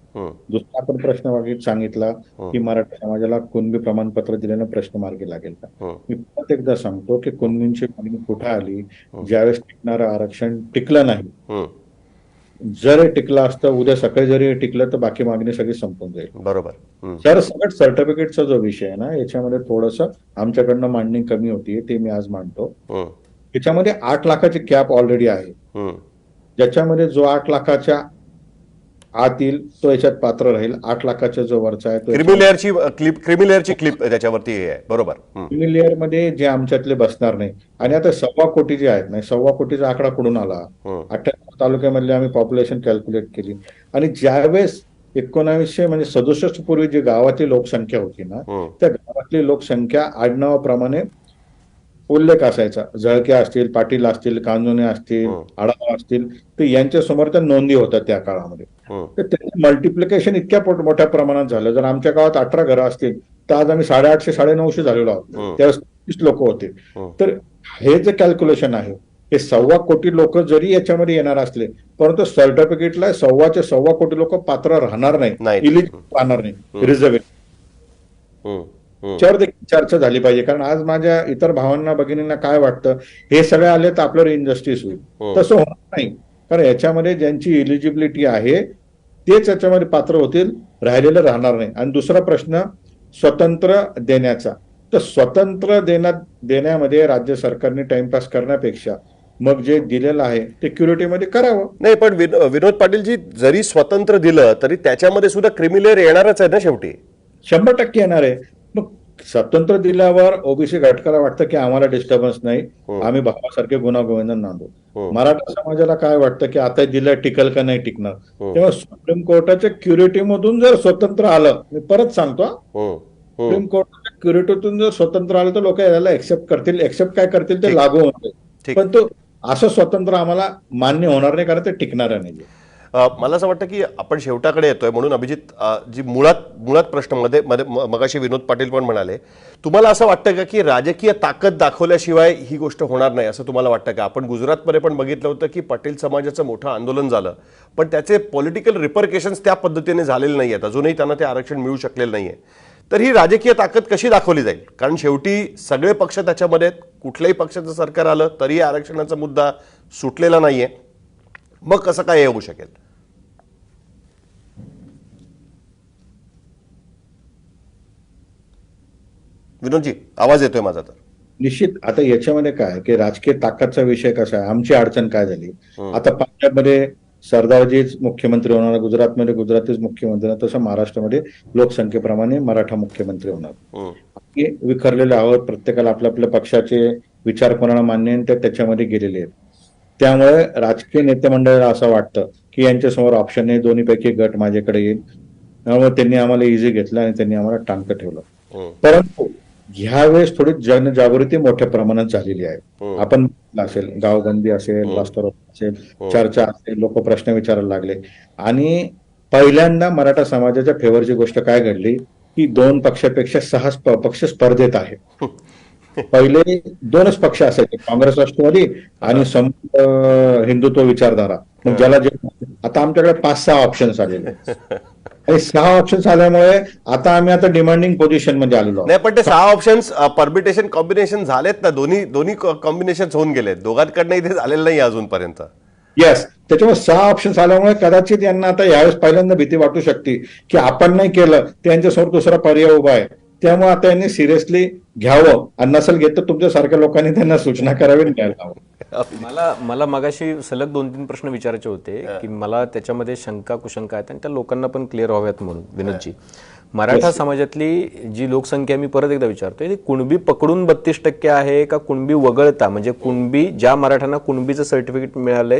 Speaker 3: दुसरा आपण प्रश्न सांगितला की मराठा समाजाला कुणबी प्रमाणपत्र दिल्यानं प्रश्न मार्गी लागेल का. मी परत एकदा सांगतो की कुणबींची मागणी कुठे आली, ज्यावेळेस टिकणारं आरक्षण टिकलं नाही. जर टिकलं असतं, उद्या सकाळी जरी टिकलं तर बाकी मागणी सगळी संपून जाईल.
Speaker 2: बरोबर.
Speaker 3: सरसकट सर्टिफिकेटचा जो विषय आहे ना, याच्यामध्ये थोडंसं आमच्याकडनं मांडणी कमी होतीये, ते मी आज मांडतो. याच्यामध्ये 8 लाखाची कॅप ऑलरेडी आहे, ज्याच्यामध्ये जो 8 लाखाच्या आत येईल तो याच्यात पात्र राहील. 8 लाखाच्या जो वरचा आहे तो
Speaker 2: क्रिमिलेअरची क्लिप त्याच्यावरती आहे. बरोबर.
Speaker 3: क्रिमिलेअर मध्ये जे आमच्यातले बसणार नाही. आणि आता 1.25 कोटी जे आहेत नाही, 1.25 कोटीचा आकडा कुठून आला? 98 तालुक्यामधले आम्ही पॉप्युलेशन कॅल्क्युलेट केली आणि ज्यावेळेस 1967 पूर्वी जी गावातली लोकसंख्या होती ना, त्या गावातली लोकसंख्या आडनावाप्रमाणे उल्लेख असायचा. जळके असतील, पाटील असतील, कांजोने असतील, आढावा असतील, तर यांच्या समोर त्या नोंदी होत्या त्या काळामध्ये. तर त्याचं मल्टिप्लिकेशन इतक्या मोठ्या प्रमाणात झालं. जर आमच्या गावात 18 घरं असतील तर आज आम्ही 850-900 झालेलो आहोत. त्यावेळेस 30 लोक होते. तर हे जे कॅल्क्युलेशन आहे हे 1.25 कोटी लोक जरी याच्यामध्ये येणार असले, परंतु सर्टिफिकेटला 1.25 कोटी लोक पात्र राहणार नाही, इलिजिबल राहणार नाही रिझर्वेशन. त्यावर देखील चर्चा झाली पाहिजे. कारण आज माझ्या इतर भावांना भगिनींना काय वाटतं, हे सगळे आले तर आपल्यावर इनजस्टिस होईल. तसं होणार नाही, कारण याच्यामध्ये ज्यांची इलिजिबिलिटी आहे तेच याच्यामध्ये पात्र होतील, राहिलेलं राहणार नाही. आणि दुसरा प्रश्न स्वतंत्र देण्याचा, तर स्वतंत्र देण्यामध्ये राज्य सरकारने टाइमपास करण्यापेक्षा मग जे दिलेलं आहे ते क्युरिटीमध्ये करावं.
Speaker 2: नाही, पण विनोद पाटीलजी, जरी स्वतंत्र दिलं तरी त्याच्यामध्ये सुद्धा क्रिमिलेअर येणारच आहे ना शेवटी.
Speaker 3: 100% येणार आहे. मग स्वतंत्र दिल्यावर ओबीसी घटकाला वाटतं की आम्हाला डिस्टर्बन्स नाही, आम्ही भावासारखे गुन्हा-गोविंद नांदू. मराठा समाजाला काय वाटतं की आता दिलं टिकल का नाही टिकणार. तेव्हा सुप्रीम कोर्टाच्या क्युरिटीमधून जर स्वतंत्र आलं, मी परत सांगतो, सुप्रीम कोर्टाच्या क्युरिटीतून जर स्वतंत्र आलं तर लोक याला एक्सेप्ट करतील. एक्सेप्ट काय करतील ते लागू होते, पण तो असं स्वतंत्र आम्हाला मान्य होणार नाही, कारण ते टिकणार नाही.
Speaker 2: मला असं वाटतं की आपण शेवटाकडे येतोय, म्हणून अभिजित, जी मुळात प्रश्न मगाशी विनोद पाटील पण म्हणाले, तुम्हाला असं वाटतं का की राजकीय ताकद दाखवल्याशिवाय ही गोष्ट होणार नाही, असं तुम्हाला वाटतं का? आपण गुजरातमध्ये पण बघितलं होतं की पटेल समाजाचं मोठं आंदोलन झालं, पण त्याचे पॉलिटिकल रिपरकेशन्स त्या पद्धतीने झालेले नाही आहेत, अजूनही त्यांना ते आरक्षण मिळू शकलेलं नाहीये. तर ही राजकीय ताकद कशी दाखवली जाईल? कारण शेवटी सगळे पक्ष त्याच्यामध्ये आहेत, कुठल्याही पक्षाचं सरकार आलं तरी आरक्षणाचा मुद्दा सुटलेला नाहीये, मग कसं काय होऊ शकेल? विनोदजी, आवाज येतोय माझा? तर
Speaker 3: निश्चित आता याच्यामध्ये काय की राजकीय ताकदचा विषय कसा आहे, आमची अडचण काय झाली, आता पंजाबमध्ये सरदारजीच मुख्यमंत्री होणार, गुजरातमध्ये गुजरातीच मुख्यमंत्री होणार, तसं महाराष्ट्रामध्ये लोकसंख्येप्रमाणे मराठा मुख्यमंत्री होणार. हे विखरलेले आहोत, प्रत्येकाला आपल्या आपल्या पक्षाचे विचार कोणाला मान्य आहे ते त्याच्यामध्ये गेलेले आहेत. त्यामुळे राजकीय नेते मंडळाला असं वाटतं की यांच्यासमोर ऑप्शन नाही, दोन्हीपैकी गट माझ्याकडे येईल, त्यामुळे त्यांनी आम्हाला इझी घेतलं आणि त्यांनी आम्हाला टांगतं ठेवलं. परंतु ह्यावेळेस थोडी जनजागृती मोठ्या प्रमाणात झालेली आहे. आपण असेल गावबंदी असेल, वास्तव असेल, चर्चा असेल, लोक प्रश्न विचारायला लागले. आणि पहिल्यांदा मराठा समाजाच्या फेवरची गोष्ट काय घडली की 2 पक्षापेक्षा 6 पक्ष स्पर्धेत आहे. पहिले 2च पक्ष असायचे, काँग्रेस राष्ट्रवादी आणि हिंदुत्व विचारधारा. मग ज्याला जे आता आमच्याकडे 5-6 ऑप्शन्स आलेले आणि 6 ऑप्शन्स आल्यामुळे आता डिमांडिंग पोझिशन मध्ये आलेलो.
Speaker 2: नाही, पण ते 6 ऑप्शन्स परमिटेशन कॉम्बिनेशन झालेत ना, दोन्ही कॉम्बिनेशन होऊन गेलेत, दोघांकडनं इथे झालेलं नाही अजूनपर्यंत.
Speaker 3: येस, त्याच्यामुळे 6 ऑप्शन्स आल्यामुळे कदाचित यांना आता यावेळेस पहिल्यांदा भीती वाटू शकते की आपण नाही केलं त्यांच्यासमोर दुसरा पर्याय उभा आहे. त्यामुळे आता यांनी सिरियसली घ्यावं, आणि नसेल घेत तर तुमच्यासारख्या लोकांनी त्यांना सूचना करावी द्यायला हवं.
Speaker 1: मला मगाशी सलग 2-3 प्रश्न विचारायचे होते की मला त्याच्यामध्ये शंका कुशंका आहेत आणि त्या लोकांना पण क्लिअर व्हाव्यात म्हणून. विनोदजी, मराठा समाजातली जी लोकसंख्या, मी परत एकदा विचारतोय, ती कुणबी पकडून 32% आहे का कुणबी वगळता, म्हणजे कुणबी ज्या मराठ्यांना कुणबीचं सर्टिफिकेट मिळालंय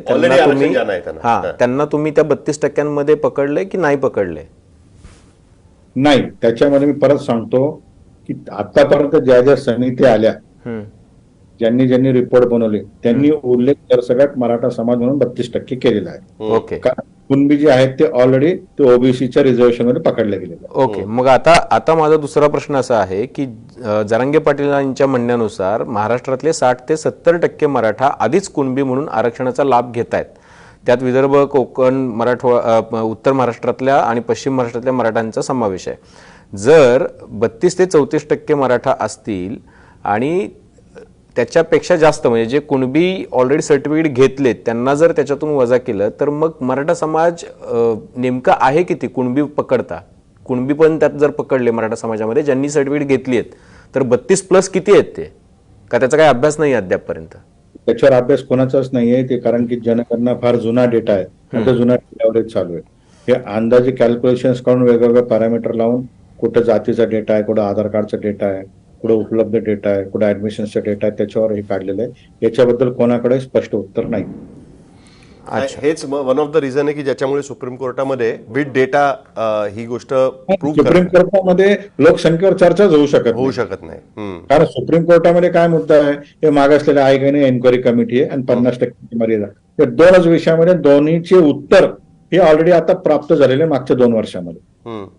Speaker 1: त्यांना तुम्ही त्या 32% पकडलंय की नाही पकडलंय?
Speaker 3: नाही, त्याच्यामध्ये मी परत सांगतो की आतापर्यंत ज्या समित्या आल्या, ज्यांनी ज्यांनी रिपोर्ट बनवले त्यांनी उल्लेख तर सगळ्यात मराठा समाज म्हणून 32% केलेला आहे.
Speaker 1: ओके,
Speaker 3: कुणबी जे आहेत ते ऑलरेडी ते ओबीसीच्या रिझर्वेशन मध्ये पकडले गेलेले.
Speaker 1: ओके, मग आता माझा दुसरा प्रश्न असा आहे की जरांगे पाटीलांच्या म्हणण्यानुसार महाराष्ट्रातले 60 ते 70% मराठा आधीच कुणबी म्हणून आरक्षणाचा लाभ घेत आहेत. त्यात विदर्भ, कोकण, मराठवाडा, उत्तर महाराष्ट्रातल्या आणि पश्चिम महाराष्ट्रातल्या मराठ्यांचा समावेश आहे. जर 32 ते 34% मराठा असतील आणि त्याच्यापेक्षा जास्त, म्हणजे जे कुणबी ऑलरेडी सर्टिफिकेट घेतलेत त्यांना जर त्याच्यातून वजा केलं, तर मग मराठा समाज नेमका आहे किती कुणबी पकडता? कुणबी पण त्यात जर पकडले मराठा समाजामध्ये ज्यांनी सर्टिफिकेट घेतली आहेत, तर 32+ किती आहेत ते? का त्याचा काही अभ्यास नाही अद्यापपर्यंत?
Speaker 3: त्याच्यावर अभ्यास कोणाचाच नाहीये ते, कारण की जनगणना फार जुना डेटा आहे, त्या जुन्या डेटावरच चालू आहे. हे अंदाजे कॅल्क्युलेशन्स करून वेगवेगळे पॅरामीटर लावून, कुठं जातीचा डेटा आहे, कुठं आधार कार्डचा डेटा आहे, कुठं उपलब्ध डेटा आहे, कुठं ऍडमिशनचा डेटा आहे, त्याच्यावर हे काढलेलं आहे. याच्याबद्दल कोणाकडे स्पष्ट उत्तर नाही.
Speaker 2: हेच वन ऑफ द रिझन आहे की ज्याच्यामुळे सुप्रीम कोर्टामध्ये विथ डेटा ही गोष्ट
Speaker 3: सुप्रीम कोर्टामध्ये लोकसंख्येवर चर्चाच होऊ शकत
Speaker 2: नाही.
Speaker 3: कारण सुप्रीम कोर्टामध्ये काय मुद्दा आहे, हे मागासलेल्या आयोगाने एन्क्वायरी कमिटी आहे आणि 50% मर्यादा, या 2च विषयामध्ये दोन्हीचे उत्तर हे ऑलरेडी आता प्राप्त झालेले मागच्या 2 वर्षामध्ये.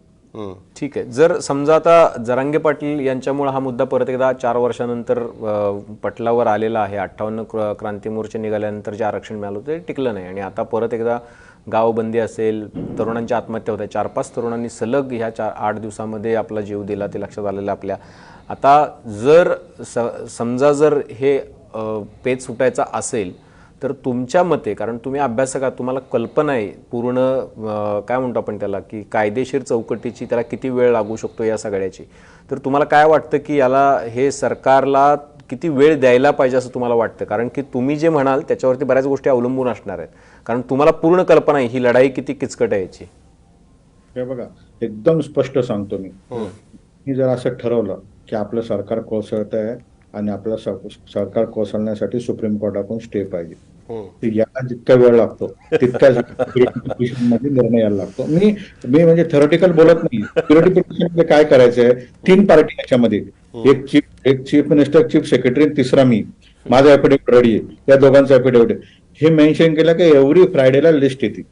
Speaker 1: ठीक आहे. जर समजा आता जरांगे पाटील यांच्यामुळे हा मुद्दा परत एकदा 4 वर्षानंतर पटलावर आलेला आहे, 58 क्रांती मोर्चे निघाल्यानंतर जे आरक्षण मिळालं होतं ते टिकलं नाही, आणि आता परत एकदा गावबंदी असेल, तरुणांच्या आत्महत्या होत आहे, 4-5 तरुणांनी सलग ह्या 8 दिवसामध्ये आपला जीव दिला, ते लक्षात आलेलं आपल्या. आता जर समजा जर हे पेच सुटायचा असेल तर तुमच्या मते, कारण तुम्ही अभ्यासक आहात, तुम्हाला कल्पना आहे पूर्ण काय म्हणतो आपण त्याला की कायदेशीर चौकटीची, त्याला किती वेळ लागू शकतो या सगळ्याची, तर तुम्हाला काय वाटतं की याला हे सरकारला किती वेळ द्यायला पाहिजे असं तुम्हाला वाटतं? कारण की तुम्ही जे म्हणाल त्याच्यावरती बऱ्याच गोष्टी अवलंबून असणार आहेत, कारण तुम्हाला पूर्ण कल्पना आहे ही लढाई किती किचकट आहे याची.
Speaker 3: हे बघा, एकदम स्पष्ट सांगतो मी जर असं ठरवलं की आपलं सरकार कोसळत आहे आणि आपलं सरकार कोसळण्यासाठी सुप्रीम कोर्टाकडून स्टे पाहिजे, याला जितका वेळ लागतो तितकाच मध्ये निर्णय यायला लागतो. मी म्हणजे थेरॉटिकल बोलत नाही. सिक्युरिटी पिटिशन काय करायचंय, 3 पार्टी याच्यामध्ये, एक चीफ मिनिस्टर, चीफ सेक्रेटरी, तिसरा मी, माझा एफिडेव्हिट रेडी आहे, या दोघांचा एफिडेव्हिट हे मेन्शन केलं की एव्हरी फ्रायडेला लिस्ट येते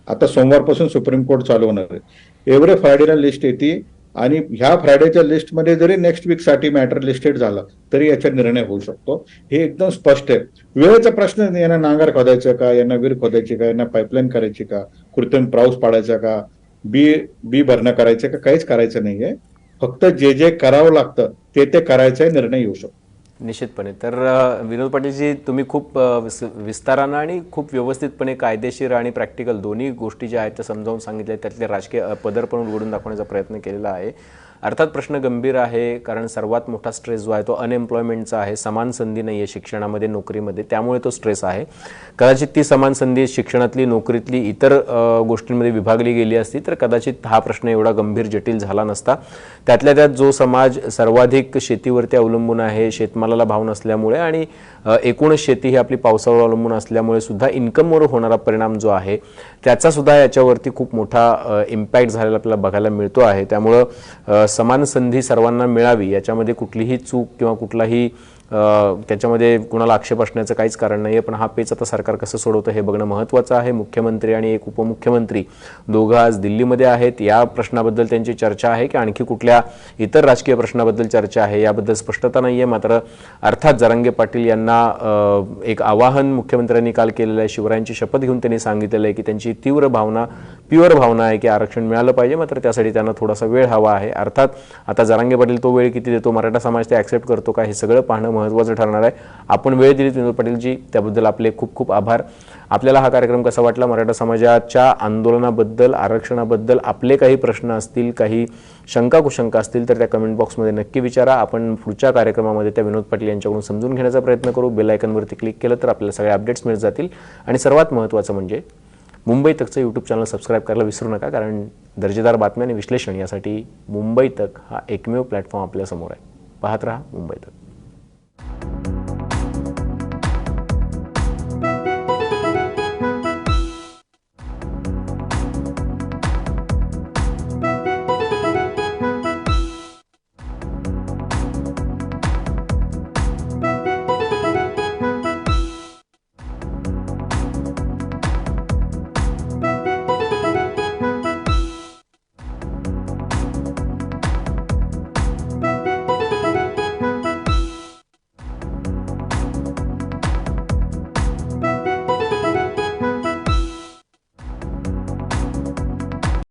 Speaker 3: आता सोमवारपासून सुप्रीम कोर्ट चालू होणार आहे. एव्हरी फ्रायडेला लिस्ट येते आणि ह्या फ्रायडेच्या लिस्टमध्ये जरी नेक्स्ट वीक साठी मॅटर लिस्टेड झाला तरी याचा निर्णय होऊ शकतो. हे एकदम स्पष्ट आहे. वेळेचा प्रश्न नाही. यांना नांगर खोदायचं का, यांना विहीर खोदायची का, यांना पाईपलाईन करायची का, कृत्रिम पाऊस पाडायचा का, बी भरणं करायचं का, काहीच करायचं नाहीये. फक्त जे जे करावं लागतं ते करायचा निर्णय येऊ शकतो.
Speaker 1: निश्चितपणे. तर विनोद पाटीलजी, तुम्ही खूप विस्तारानं आणि खूप व्यवस्थितपणे कायदेशीर आणि प्रॅक्टिकल दोन्ही गोष्टी ज्या आहेत त्या समजावून सांगितल्या, त्यातले राजकीय पदर पण उलगडून दाखवण्याचा प्रयत्न केलेला आहे. अर्थात प्रश्न गंभीर आहे, कारण सर्वात मोठा स्ट्रेस जो आहे तो अनएम्प्लॉयमेंटचा आहे. समान संधी नाही आहे शिक्षणामध्ये, नोकरीमध्ये, त्यामुळे तो स्ट्रेस आहे. कदाचित ती समान संधी शिक्षणातली, नोकरीतली, इतर गोष्टींमध्ये विभागली गेली असती तर कदाचित हा प्रश्न एवढा गंभीर जटिल झाला नसता. त्यातल्या त्यात जो समाज सर्वाधिक शेतीवरती अवलंबून आहे, शेतमालाला भाव नसल्यामुळे आणि एकूणच शेती ही आपली पावसावर अवलंबून असल्यामुळे सुद्धा इन्कमवर होणारा परिणाम जो आहे त्याचा सुद्धा याच्यावरती खूप मोठा इम्पॅक्ट झालेला आपल्याला बघायला मिळतो आहे. त्यामुळं समान संधी सर्वांना मिळावी याच्यामध्ये कुठलीही चूक किंवा कुठलाही त्याच्यामध्ये कुणाला आक्षेप असण्याचं काहीच कारण नाही आहे. पण हा पेच आता सरकार कसं सोडवतं हे बघणं महत्त्वाचं आहे. मुख्यमंत्री आणि एक उपमुख्यमंत्री दोघं आज दिल्लीमध्ये आहेत. या प्रश्नाबद्दल त्यांची चर्चा आहे की आणखी कुठल्या इतर राजकीय प्रश्नाबद्दल चर्चा आहे याबद्दल स्पष्टता नाही आहे. मात्र अर्थात जरांगे पाटील यांना एक आवाहन मुख्यमंत्र्यांनी काल केलेलं आहे. शिवरायांची शपथ घेऊन त्यांनी सांगितलेलं आहे की त्यांची तीव्र भावना, प्युअर भावना आहे की आरक्षण मिळालं पाहिजे, मात्र त्यासाठी त्यांना थोडासा वेळ हवा आहे. अर्थात आता जरांगे पाटील तो वेळ किती देतो, मराठा समाज ते ॲक्सेप्ट करतो का, हे सगळं पाहणं महत्त्वाचं ठरणार आहे. आपण वेळ दिलीत विनोद पाटीलजी, त्याबद्दल आपले खूप खूप आभार. आपल्याला हा कार्यक्रम कसा वाटला? मराठा समाजाच्या आंदोलनाबद्दल, आरक्षणाबद्दल आपले काही प्रश्न असतील, काही शंका कुशंका असतील तर त्या कमेंट बॉक्समध्ये नक्की विचारा. आपण पुढच्या कार्यक्रमामध्ये त्या विनोद पाटील यांच्याकडून समजून घेण्याचा प्रयत्न करू. बेल आयकॉनवरती क्लिक केलं तर आपल्याला सगळे अपडेट्स मिळत जातील. आणि सर्वात महत्त्वाचं म्हणजे मुंबई तकचं यूट्यूब चॅनल सबस्क्राईब करायला विसरू नका, कारण दर्जेदार बातम्या आणि विश्लेषण यासाठी मुंबई तक हा एकमेव प्लॅटफॉर्म आपल्यासमोर आहे. पाहत रहा मुंबई तक.